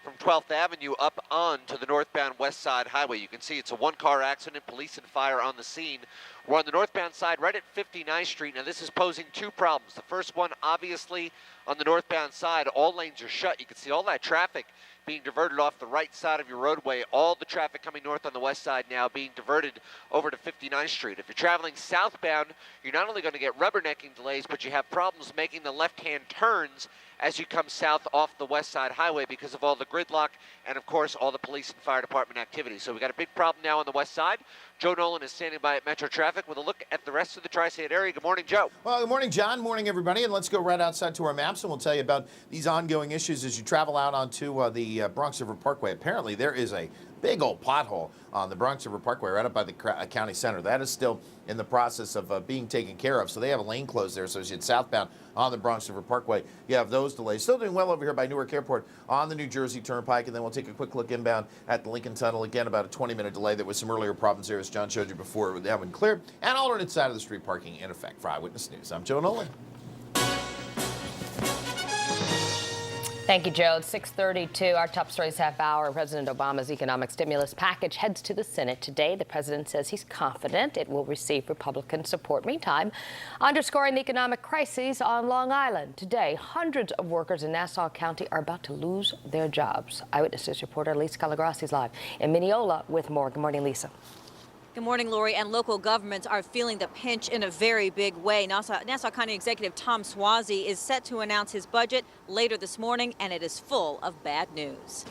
from 12th Avenue up on to the northbound West Side Highway. You can see it's a one-car accident, police and fire on the scene. We're on the northbound side right at 59th Street. Now, this is posing two problems. The first one, obviously, on the northbound side, all lanes are shut. You can see all that traffic being diverted off the right side of your roadway. All the traffic coming north on the west side now being diverted over to 59th Street. If you're traveling southbound, you're not only going to get rubbernecking delays, but you have problems making the left-hand turns as you come south off the West Side Highway because of all the gridlock and, of course, all the police and fire department activity. So we got a big problem now on the west side. Joe Nolan is standing by at Metro Traffic with a look at the rest of the Tri-State area. Good morning, Joe.
Well, good morning, John. Morning, everybody. And let's go right outside to our maps, and we'll tell you about these ongoing issues as you travel out onto the Bronx River Parkway. Apparently, there is a big old pothole on the Bronx River Parkway right up by the county center. That is still in the process of being taken care of. So they have a lane closed there. So as you head southbound on the Bronx River Parkway, you have those delays. Still doing well over here by Newark Airport on the New Jersey Turnpike. And then we'll take a quick look inbound at the Lincoln Tunnel. Again, about a 20-minute delay. There was some earlier problems there, as John showed you before, with that one clear. And alternate side of the street parking in effect. For Eyewitness News, I'm Joe Nolan.
Thank you, Joe. It's 6:32. Our top stories half hour. President Obama's economic stimulus package heads to the Senate today. The president says he's confident it will receive Republican support. Meantime, underscoring the economic crises on Long Island. Today, hundreds of workers in Nassau County are about to lose their jobs. Eyewitness News reporter Lisa Calagrassi is live in Mineola with more. Good morning, Lisa.
Good morning, Lori. And local governments are feeling the pinch in a very big way. Nassau County Executive Tom Suozzi is set to announce his budget later this morning, and it is full of bad news.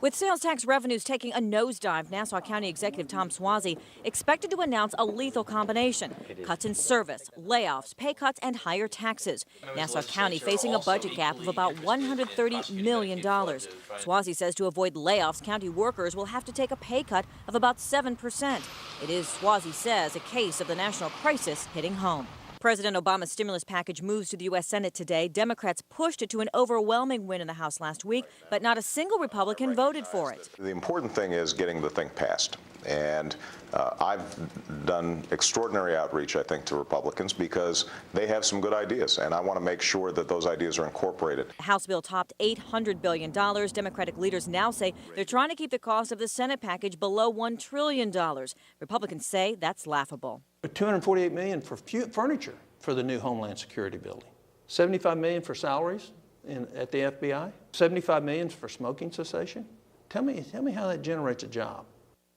With sales tax revenues taking a nosedive, Nassau County Executive Tom Suozzi expected to announce a lethal combination: cuts in service, layoffs, pay cuts, and higher taxes. Nassau County facing a budget gap of about $130 million. Suozzi says to avoid layoffs, county workers will have to take a pay cut of about 7%. It is, Suozzi says, a case of the national crisis hitting home. President Obama's stimulus package moves to the U.S. Senate today. Democrats pushed it to an overwhelming win in the House last week, but not a single Republican voted for it.
The important thing is getting the thing passed. And I've done extraordinary outreach, I think, to Republicans because they have some good ideas, and I want to make sure that those ideas are incorporated.
The House bill topped $800 billion. Democratic leaders now say they're trying to keep the cost of the Senate package below $1 trillion. Republicans say that's laughable.
$248 million for furniture for the new Homeland Security building. $75 million for salaries at the FBI. $75 million for smoking cessation. Tell me how that generates a job.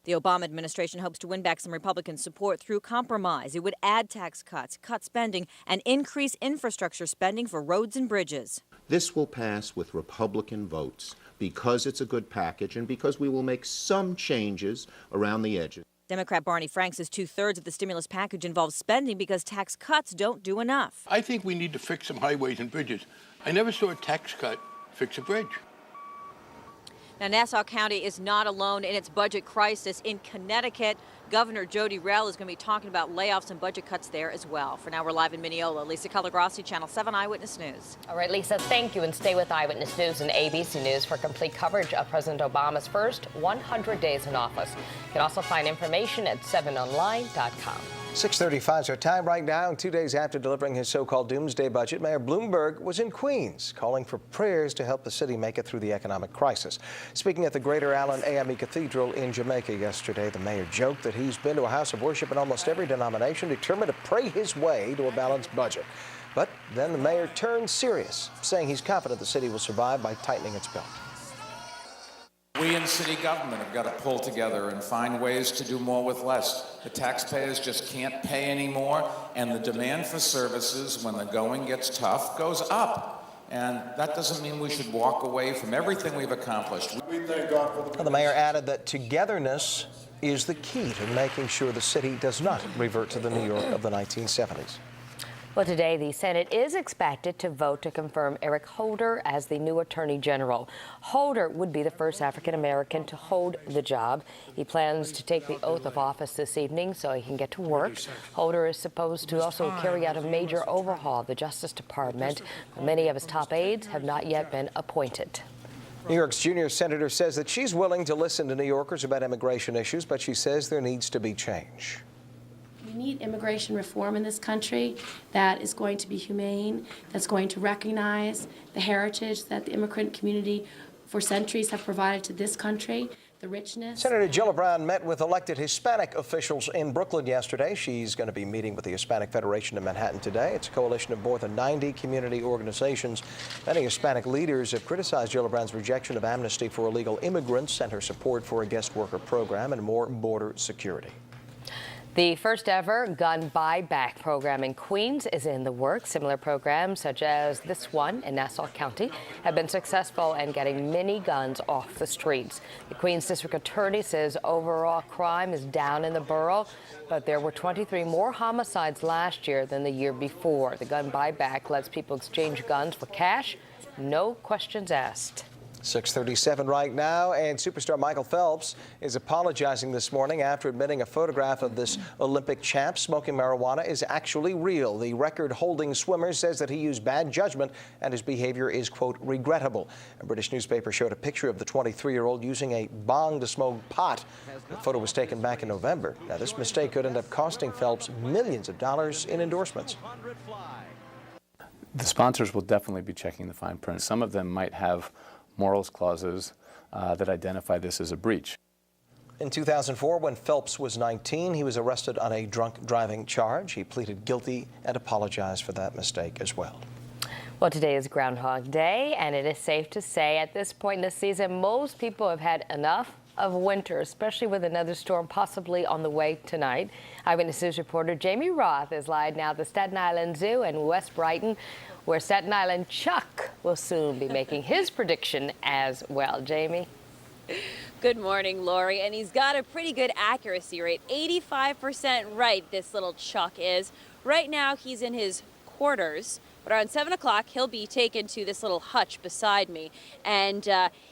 The Obama administration hopes to win back some Republican support through compromise. It would add tax cuts, cut spending, and increase infrastructure spending for roads and bridges.
This will pass with Republican votes because it's a good package and because we will make some changes around the edges.
Democrat Barney Frank says 2/3 of the stimulus package involves spending because tax cuts don't do enough.
I think we need to fix some highways and bridges. I never saw a tax cut fix a bridge.
Now, Nassau County is not alone in its budget crisis. In Connecticut, Governor Jody Rell is going to be talking about layoffs and budget cuts there as well. For now, we're live in Mineola. Lisa Calagrassi, Channel 7 Eyewitness News.
All right, Lisa, thank you. And stay with Eyewitness News and ABC News for complete coverage of President Obama's first 100 days in office. You can also find information at 7online.com.
6:35 is our time right now. 2 days after delivering his so-called doomsday budget, Mayor Bloomberg was in Queens, calling for prayers to help the city make it through the economic crisis. Speaking at the Greater Allen AME Cathedral in Jamaica yesterday, the mayor joked that he's been to a house of worship in almost every denomination, determined to pray his way to a balanced budget. But then the mayor turned serious, saying he's confident the city will survive by tightening its belt.
We in city government have got to pull together and find ways to do more with less. The taxpayers just can't pay anymore, and the demand for services when the going gets tough goes up. And that doesn't mean we should walk away from everything we've accomplished. We thank God for
the mayor added that togetherness is the key to making sure the city does not revert to the New York of the 1970s.
Well, today the Senate is expected to vote to confirm Eric Holder as the new Attorney General. Holder would be the first African-American to hold the job. He plans to take the oath of office this evening so he can get to work. Holder is supposed to also carry out a major overhaul of the Justice Department. Many of his top aides have not yet been appointed.
New York's junior senator says that she's willing to listen to New Yorkers about immigration issues, but she says there needs to be change.
We need immigration reform in this country that is going to be humane, that's going to recognize the heritage that the immigrant community for centuries have provided to this country, the richness.
Senator Gillibrand met with elected Hispanic officials in Brooklyn yesterday. She's going to be meeting with the Hispanic Federation in Manhattan today. It's a coalition of more than 90 community organizations. Many Hispanic leaders have criticized Gillibrand's rejection of amnesty for illegal immigrants and her support for a guest worker program and more border security.
The first ever gun buyback program in Queens is in the works. Similar programs, such as this one in Nassau County, have been successful in getting many guns off the streets. The Queens District Attorney says overall crime is down in the borough, but there were 23 more homicides last year than the year before. The gun buyback lets people exchange guns for cash, no questions asked.
6:37 right now, and superstar Michael Phelps is apologizing this morning after admitting a photograph of this Olympic champ smoking marijuana is actually real. The record-holding swimmer says that he used bad judgment and his behavior is, quote, regrettable. A British newspaper showed a picture of the 23-year-old using a bong to smoke pot. The photo was taken back in November. Now, this mistake could end up costing Phelps millions of dollars in endorsements.
The sponsors will definitely be checking the fine print. Some of them might have morals clauses that identify this as a breach.
In 2004, when Phelps was 19, he was arrested on a drunk driving charge. He pleaded guilty and apologized for that mistake as well.
Well, today is Groundhog Day, and it is safe to say at this point in the season, most people have had enough of winter, especially with another storm possibly on the way tonight. Eyewitness News reporter Jamie Roth is live now at the Staten Island Zoo in West Brighton, where Staten Island Chuck will soon be making his prediction as well. Jamie?
Good morning, Lori. And he's got a pretty good accuracy rate, 85% right, this little Chuck is. Right now, he's in his quarters. But around 7 o'clock, he'll be taken to this little hutch beside me. And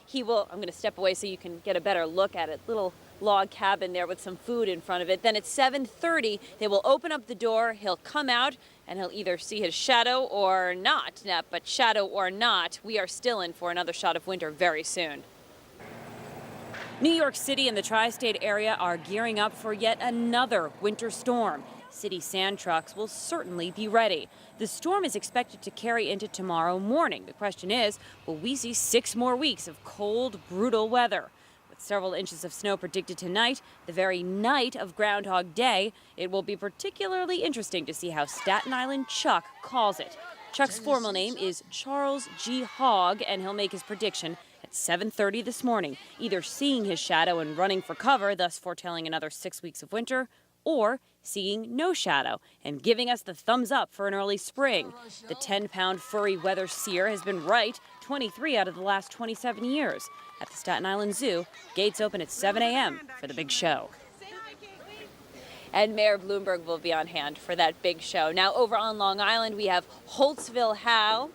he will, I'm going to step away so you can get a better look at it. Little log cabin there with some food in front of it. Then at 7:30, they will open up the door. He'll come out and he'll either see his shadow or not. But shadow or not, we are still in for another shot of winter very soon. New York City and the tri-state area are gearing up for yet another winter storm. City sand trucks will certainly be ready. The storm is expected to carry into tomorrow morning. The question is, will we see 6 more weeks of cold, brutal weather? With several inches of snow predicted tonight, the very night of Groundhog Day, it will be particularly interesting to see how Staten Island Chuck calls it. Chuck's formal name is Charles G. Hogg, and he'll make his prediction at 7:30 this morning, either seeing his shadow and running for cover, thus foretelling another 6 weeks of winter, or seeing no shadow and giving us the thumbs up for an early spring. The 10-pound furry weather seer has been right 23 out of the last 27 years. At the Staten Island Zoo, gates open at 7 a.m. for the big show. And Mayor Bloomberg will be on hand for that big show. Now over on Long Island, we have Holtzville Hal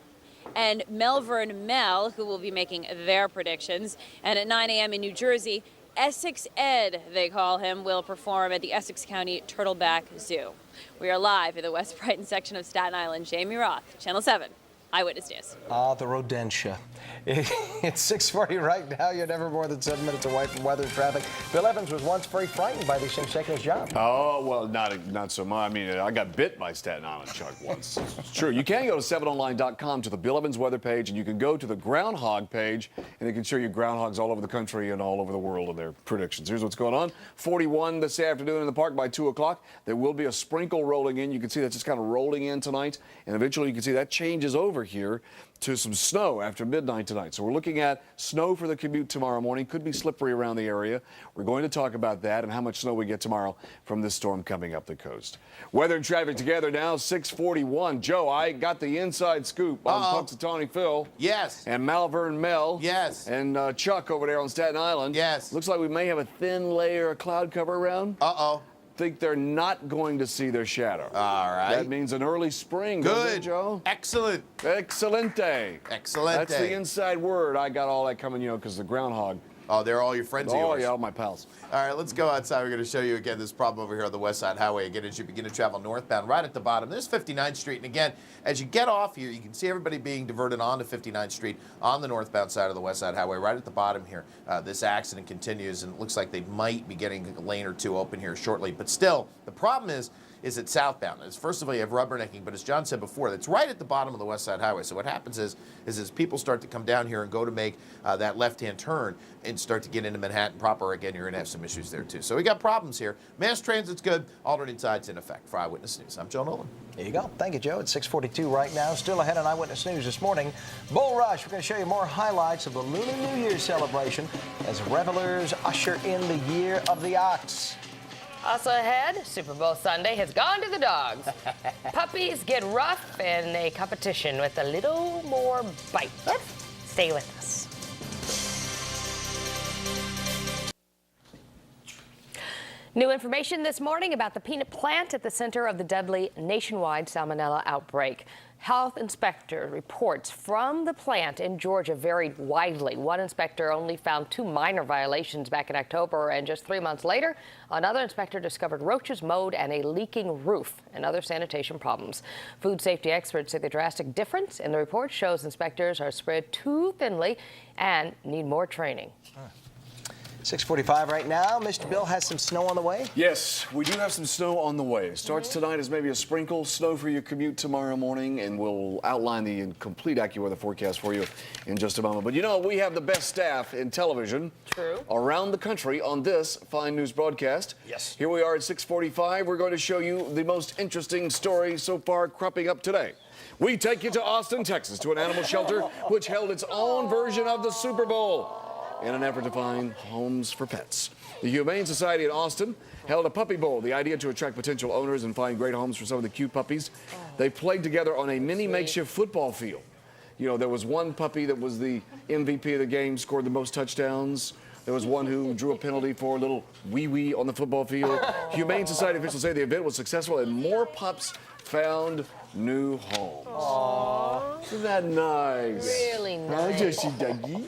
and Melbourne Mel, who will be making their predictions. And at 9 a.m. in New Jersey, Essex Ed, they call him, will perform at the Essex County Turtleback Zoo. We are live in the West Brighton section of Staten Island. Jamie Roth, Channel 7, Eyewitness News.
The rodentia. It's 6:40 right now. You're never more than 7 minutes away from weather and traffic. Bill Evans was once very frightened by these things taking his job.
Oh, well, not so much. I mean, I got bit by Staten Island Chuck once. It's true. You can go to 7online.com to the Bill Evans weather page, and you can go to the groundhog page, and it can show you groundhogs all over the country and all over the world and their predictions. Here's what's going on. 41 this afternoon in the park by 2 o'clock. There will be a sprinkle rolling in. You can see that just kind of rolling in tonight, and eventually you can see that changes over here to some snow after midnight tonight. So we're looking at snow for the commute tomorrow morning. Could be slippery around the area. We're going to talk about that and how much snow we get tomorrow from this storm coming up the coast. Weather and traffic together now, 6:41. Joe, I got the inside scoop on Punxsutawney Phil.
Yes.
And Malvern Mel.
Yes.
And Chuck over there on Staten Island.
Yes.
Looks like we may have a thin layer of cloud cover around. Think they're not going to see their shadow.
All right.
That means an early spring.
Good,
Joe.
Excellent.
Excelente.
Excelente.
That's the inside word. I got all that coming, because the groundhog.
Oh, they're all your friends of yours.
Oh, yeah, all my pals.
All right, let's go outside. We're going to show you again this problem over here on the West Side Highway. Again, as you begin to travel northbound, right at the bottom, there's 59th Street. And again, as you get off here, you can see everybody being diverted onto 59th Street on the northbound side of the West Side Highway. Right at the bottom here, this accident continues, and it looks like they might be getting a lane or two open here shortly. But still, the problem is it southbound. First of all, you have rubbernecking, but as John said before, it's right at the bottom of the West Side Highway. So what happens is as people start to come down here and go to make that left-hand turn and start to get into Manhattan proper, again, you're going to have some issues there, too. So we got problems here. Mass transit's good. Alternate side's in effect. For Eyewitness News, I'm Joe Nolan.
There you go. Thank you, Joe. It's 6:42 right now. Still ahead on Eyewitness News this morning. Bull Rush. We're going to show you more highlights of the Lunar New Year celebration as revelers usher in the Year of the Ox.
Also ahead, Super Bowl Sunday has gone to the dogs. Puppies get rough in a competition with a little more bite. Stay with us. New information this morning about the peanut plant at the center of the deadly nationwide salmonella outbreak. Health inspector reports from the plant in Georgia varied widely. One inspector only found 2 minor violations back in October, and just 3 months later, another inspector discovered roaches, mold, and a leaking roof and other sanitation problems. Food safety experts say the drastic difference in the report shows inspectors are spread too thinly and need more training.
6:45 right now. Mr. Bill has some snow on the way.
Yes, we do have some snow on the way. It starts tonight as maybe a sprinkle, snow for your commute tomorrow morning, and we'll outline the complete AccuWeather forecast for you in just a moment. But we have the best staff in television around the country on this fine news broadcast.
Yes.
Here we are at 6:45. We're going to show you the most interesting story so far cropping up today. We take you to Austin, Texas, to an animal shelter which held its own version of the Super Bowl in an effort to find homes for pets. The Humane Society in Austin held a puppy bowl, the idea to attract potential owners and find great homes for some of the cute puppies. They played together on a mini makeshift football field. There was one puppy that was the MVP of the game, scored the most touchdowns. There was one who drew a penalty for a little wee-wee on the football field. Humane Society officials say the event was successful and more pups found new homes.
Aww.
Isn't that nice?
Really nice.
Doggy.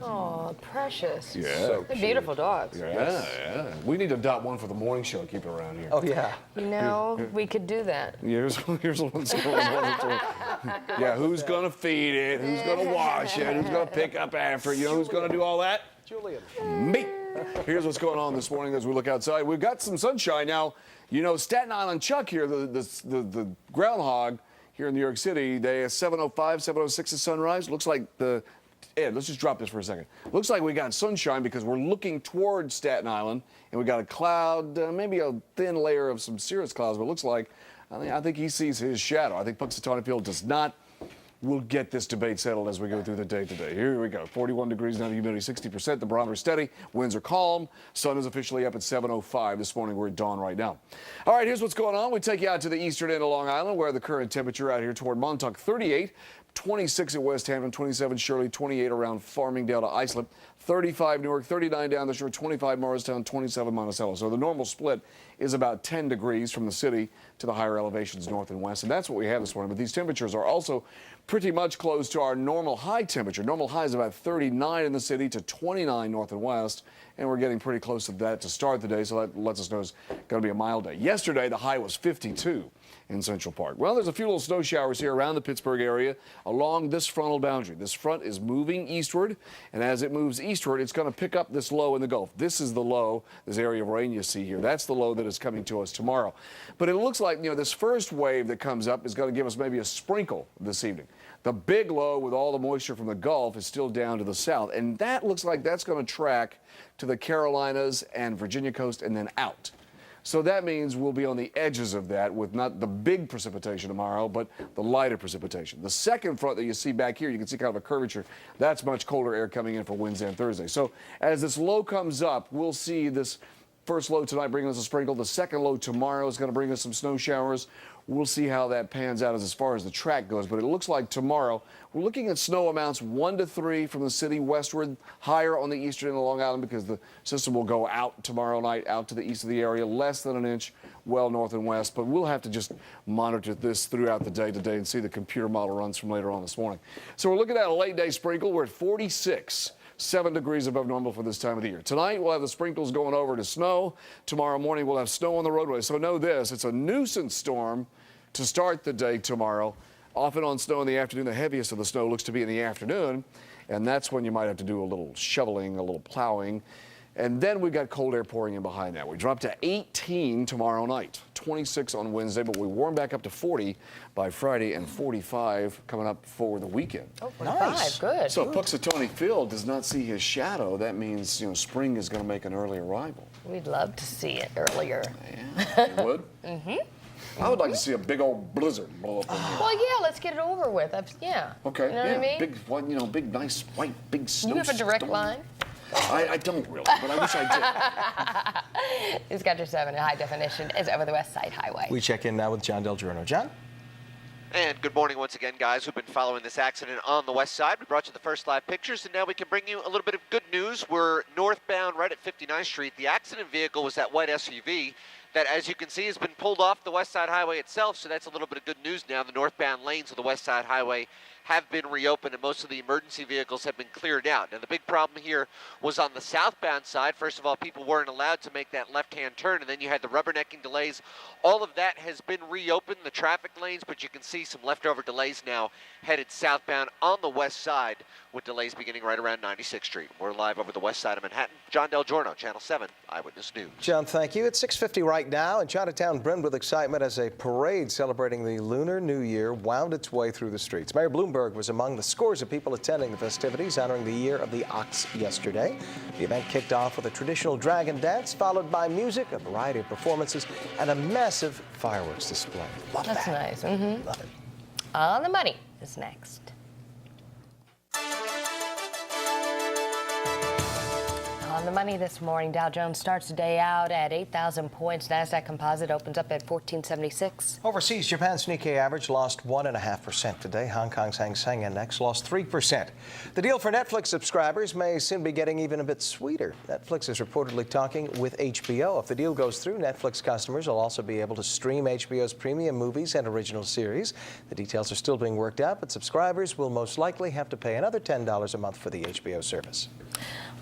Oh, precious.
Yeah.
They're beautiful dogs.
Yeah. We need to adopt one for the morning show. Keep it around here.
Oh, yeah.
You know, we could do that.
Here's what's going on. Yeah, who's going to feed it? Who's going to wash it? Who's going to pick up after it? You know who's going to do all that?
Julian.
Me. Here's what's going on this morning as we look outside. We've got some sunshine now. You know, Staten Island Chuck here, the groundhog here in New York City, they 7:05, 7:06 is sunrise. Looks like Ed, let's just drop this for a second. Looks like we got sunshine because we're looking towards Staten Island, and we got a cloud, maybe a thin layer of some cirrus clouds, but it looks like, I think he sees his shadow. I think Punxsutawney Phil does not. We'll get this debate settled as we go through the day today. Here we go. 41 degrees now, the humidity 60%. The barometer steady. Winds are calm. Sun is officially up at 7:05 this morning. We're at dawn right now. All right, here's what's going on. We take you out to the eastern end of Long Island, where the current temperature out here toward Montauk, 38. 26 at West Hampton, 27 Shirley, 28 around Farmingdale to Islip, 35 Newark, 39 down the shore, 25 Morristown, 27 Monticello. So the normal split is about 10 degrees from the city to the higher elevations north and west, and that's what we have this morning. But these temperatures are also pretty much close to our normal high temperature. Normal high is about 39 in the city to 29 north and west, and we're getting pretty close to that to start the day, so that lets us know it's going to be a mild day. Yesterday, the high was 52 in Central Park. Well, there's a few little snow showers here around the Pittsburgh area along this frontal boundary. This front is moving eastward, and as it moves eastward, it's going to pick up this low in the Gulf. This is the low, this area of rain you see here. That's the low that is coming to us tomorrow. But it looks like, you know, this first wave that comes up is going to give us maybe a sprinkle this evening. The big low with all the moisture from the Gulf is still down to the south, and that looks like that's going to track to the Carolinas and Virginia coast and then out. So that means we'll be on the edges of that with not the big precipitation tomorrow, but the lighter precipitation. The second front that you see back here, you can see kind of a curvature. That's much colder air coming in for Wednesday and Thursday. So as this low comes up, we'll see this first low tonight bringing us a sprinkle. The second low tomorrow is going to bring us some snow showers. We'll see how that pans out as far as the track goes, but it looks like tomorrow we're looking at snow amounts 1 to 3 from the city westward, higher on the eastern end of Long Island because the system will go out tomorrow night, out to the east of the area, less than an inch well north and west, but we'll have to just monitor this throughout the day today and see the computer model runs from later on this morning. So we're looking at a late day sprinkle. We're at 46. 7 degrees above normal for this time of the year. Tonight, we'll have the sprinkles going over to snow. Tomorrow morning, we'll have snow on the roadway. So know this, it's a nuisance storm to start the day tomorrow. Off and on snow in the afternoon. The heaviest of the snow looks to be in the afternoon, and that's when you might have to do a little shoveling, a little plowing. And then we've got cold air pouring in behind that. We drop to 18 tomorrow night, 26 on Wednesday, but we warm back up to 40 by Friday and 45 coming up for the weekend.
Oh, 45, nice. Good.
So Punxsutawney Phil does not see his shadow. That means, you know, spring is going to make an early arrival.
We'd love to see it earlier.
Yeah, you would?
Mm-hmm.
I would like to see a big old blizzard blow up on here.
Well, yeah, let's get it over with. Yeah.
Okay.
You know what I mean?
Big one, you know, big, nice, white, big snow.
You have a direct line?
I don't really, but I wish I
did. Newscast 7 in high definition is over the West Side Highway.
We check in now with John Del Giorno. John?
And good morning once again, guys who've been following this accident on the west side. We brought you the first live pictures, and now we can bring you a little bit of good news. We're northbound right at 59th Street. The accident vehicle was that white SUV that, as you can see, has been pulled off the West Side Highway itself, so that's a little bit of good news now. The northbound lanes of the West Side Highway have been reopened, and most of the emergency vehicles have been cleared out. Now, the big problem here was on the southbound side. First of all, people weren't allowed to make that left-hand turn, and then you had the rubbernecking delays. All of that has been reopened, the traffic lanes, but you can see some leftover delays now headed southbound on the west side, with delays beginning right around 96th Street. We're live over the west side of Manhattan. John Del Giorno, Channel 7 Eyewitness News.
John, thank you. It's 6:50 right now, and Chinatown brimmed with excitement as a parade celebrating the Lunar New Year wound its way through the streets. Mayor Bloomberg was among the scores of people attending the festivities honoring the Year of the Ox yesterday. The event kicked off with a traditional dragon dance, followed by music, a variety of performances, and a massive fireworks display. Love
That's
that.
nice. Mm-hmm.
Love it.
On the Money is next. On On the money this morning, Dow Jones starts the day out at 8,000 points. NASDAQ Composite opens up at 1476.
Overseas, Japan's Nikkei average lost 1.5% today. Hong Kong's Hang Seng Index lost 3%. The deal for Netflix subscribers may soon be getting even a bit sweeter. Netflix is reportedly talking with HBO. If the deal goes through, Netflix customers will also be able to stream HBO's premium movies and original series. The details are still being worked out, but subscribers will most likely have to pay another $10 a month for the HBO service.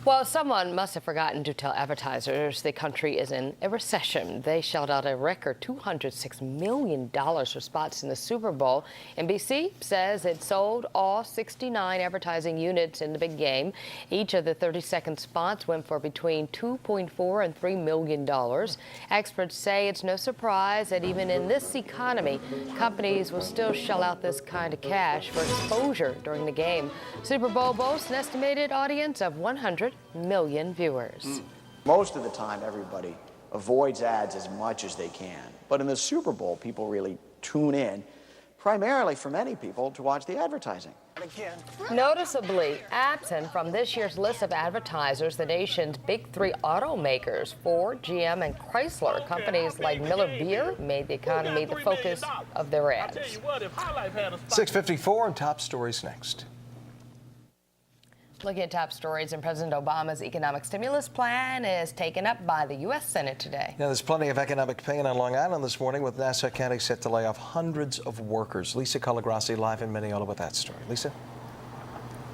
Well, someone must have forgotten to tell advertisers the country is in a recession. They shelled out a record $206 million for spots in the Super Bowl. NBC says it sold all 69 advertising units in the big game. Each of the 30-second spots went for between $2.4 and $3 million. Experts say it's no surprise that even in this economy, companies will still shell out this kind of cash for exposure during the game. Super Bowl boasts an estimated audience of 100 million viewers.
Most of the time, everybody avoids ads as much as they can. But in the Super Bowl, people really tune in, primarily for many people, to watch the advertising.
Noticeably absent from this year's list of advertisers, the nation's big three automakers, Ford, GM, and Chrysler. Companies like Miller Beer made the economy the focus of their ads.
6:54 and top stories next.
Looking at top stories, and President Obama's economic stimulus plan is taken up by the U.S. Senate today.
Now, there's plenty of economic pain on Long Island this morning, with Nassau County set to lay off hundreds of workers. Lisa Colagrassi live in Mineola with that story. Lisa?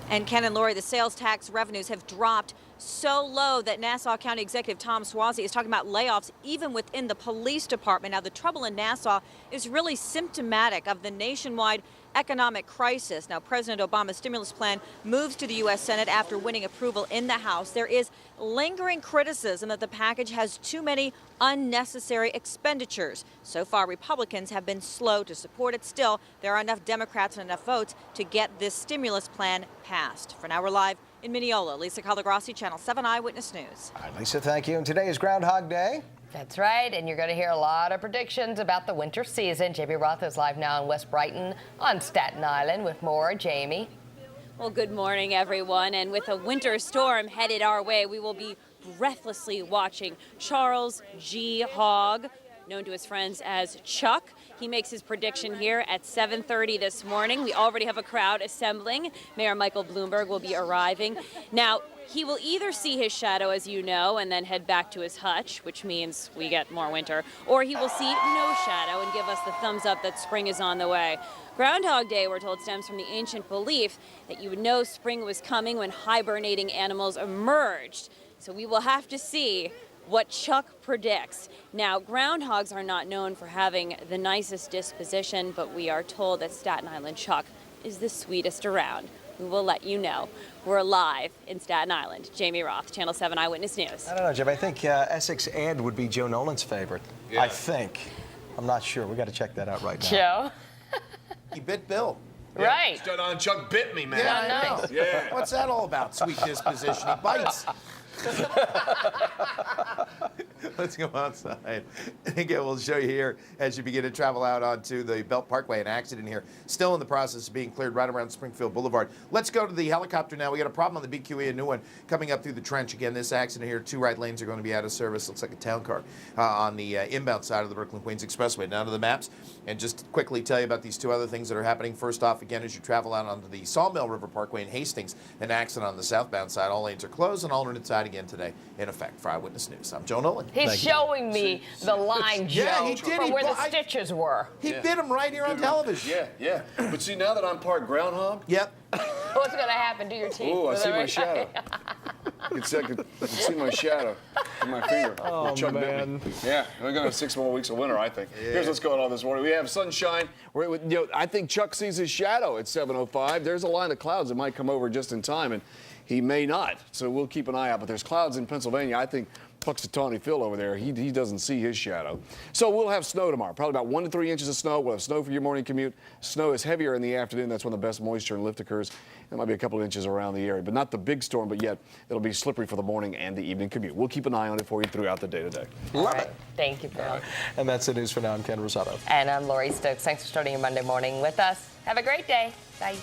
And Ken and Lori, the sales tax revenues have dropped so low that Nassau County Executive Tom Swazi is talking about layoffs even within the police department. Now, the trouble in Nassau is really symptomatic of the nationwide economic crisis. Now, President Obama's stimulus plan moves to the U.S. Senate after winning approval in the House. There is lingering criticism that the package has too many unnecessary expenditures. So far, Republicans have been slow to support it. Still, there are enough Democrats and enough votes to get this stimulus plan passed. For now, we're live in Mineola. Lisa Colagrassi, Channel 7 Eyewitness News.
All right, Lisa, thank you. And today is Groundhog Day.
That's right, and you're going to hear a lot of predictions about the winter season. Jamie Roth is live now in West Brighton on Staten Island with more. Jamie.
Well, good morning, everyone. And with a winter storm headed our way, we will be breathlessly watching Charles G. Hogg, known to his friends as Chuck. He makes his prediction here at 7:30 this morning. We already have a crowd assembling. Mayor Michael Bloomberg will be arriving. Now, he will either see his shadow, as you know, and then head back to his hutch, which means we get more winter, or he will see no shadow and give us the thumbs up that spring is on the way. Groundhog Day, we're told, stems from the ancient belief that you would know spring was coming when hibernating animals emerged. So we will have to see what Chuck predicts. Now, groundhogs are not known for having the nicest disposition, but we are told that Staten Island Chuck is the sweetest around. We will let you know. We're live in Staten Island. Jamie Roth, Channel 7 Eyewitness News.
I don't know, Jim. I think Essex Ed would be Joe Nolan's favorite. Yeah. I think. I'm not sure. We got to check that out right now.
Joe?
He bit Bill.
Yeah. Right.
Stood on Chuck bit me, man.
Yeah, I know.
Yeah. What's that all about? Sweet disposition. He bites. Let's go outside. And again, we'll show you here as you begin to travel out onto the Belt Parkway. An accident here, still in the process of being cleared right around Springfield Boulevard. Let's go to the helicopter now. We got a problem on the BQE, a new one coming up through the trench. Again, this accident here, 2 right lanes are going to be out of service. Looks like a town car on the inbound side of the Brooklyn-Queens Expressway. Now to the maps, and just quickly tell you about these 2 other things that are happening. First off, again, as you travel out onto the Sawmill River Parkway in Hastings, an accident on the southbound side. All lanes are closed, and alternate side again today in effect. For Eyewitness News, I'm Joe Nolan.
He's showing me the line, Joe,
yeah, he did.
from where the stitches were.
He bit him right here on television.
Yeah. But see, now that I'm part groundhog.
Yep.
What's going to happen to your teeth?
Oh, I see my shadow. I can see my shadow in my finger.
Oh,
Chuck
man.
bit me. Yeah, we're going to have 6 more weeks of winter, I think. Yeah. Here's what's going on this morning. We have sunshine. I think Chuck sees his shadow at 7:05. There's a line of clouds that might come over just in time, and he may not. So we'll keep an eye out. But there's clouds in Pennsylvania. I think Puxatawney Phil over there, he doesn't see his shadow. So we'll have snow tomorrow, probably about 1 to 3 inches of snow. We'll have snow for your morning commute. Snow is heavier in the afternoon. That's when the best moisture and lift occurs. There might be a couple of inches around the area, but not the big storm, but yet it'll be slippery for the morning and the evening commute. We'll keep an eye on it for you throughout the day today.
Love it.
Thank you, Bill.
And that's the news for now. I'm Ken Rosato.
And I'm Lori Stokes. Thanks for starting your Monday morning with us. Have a great day. Bye.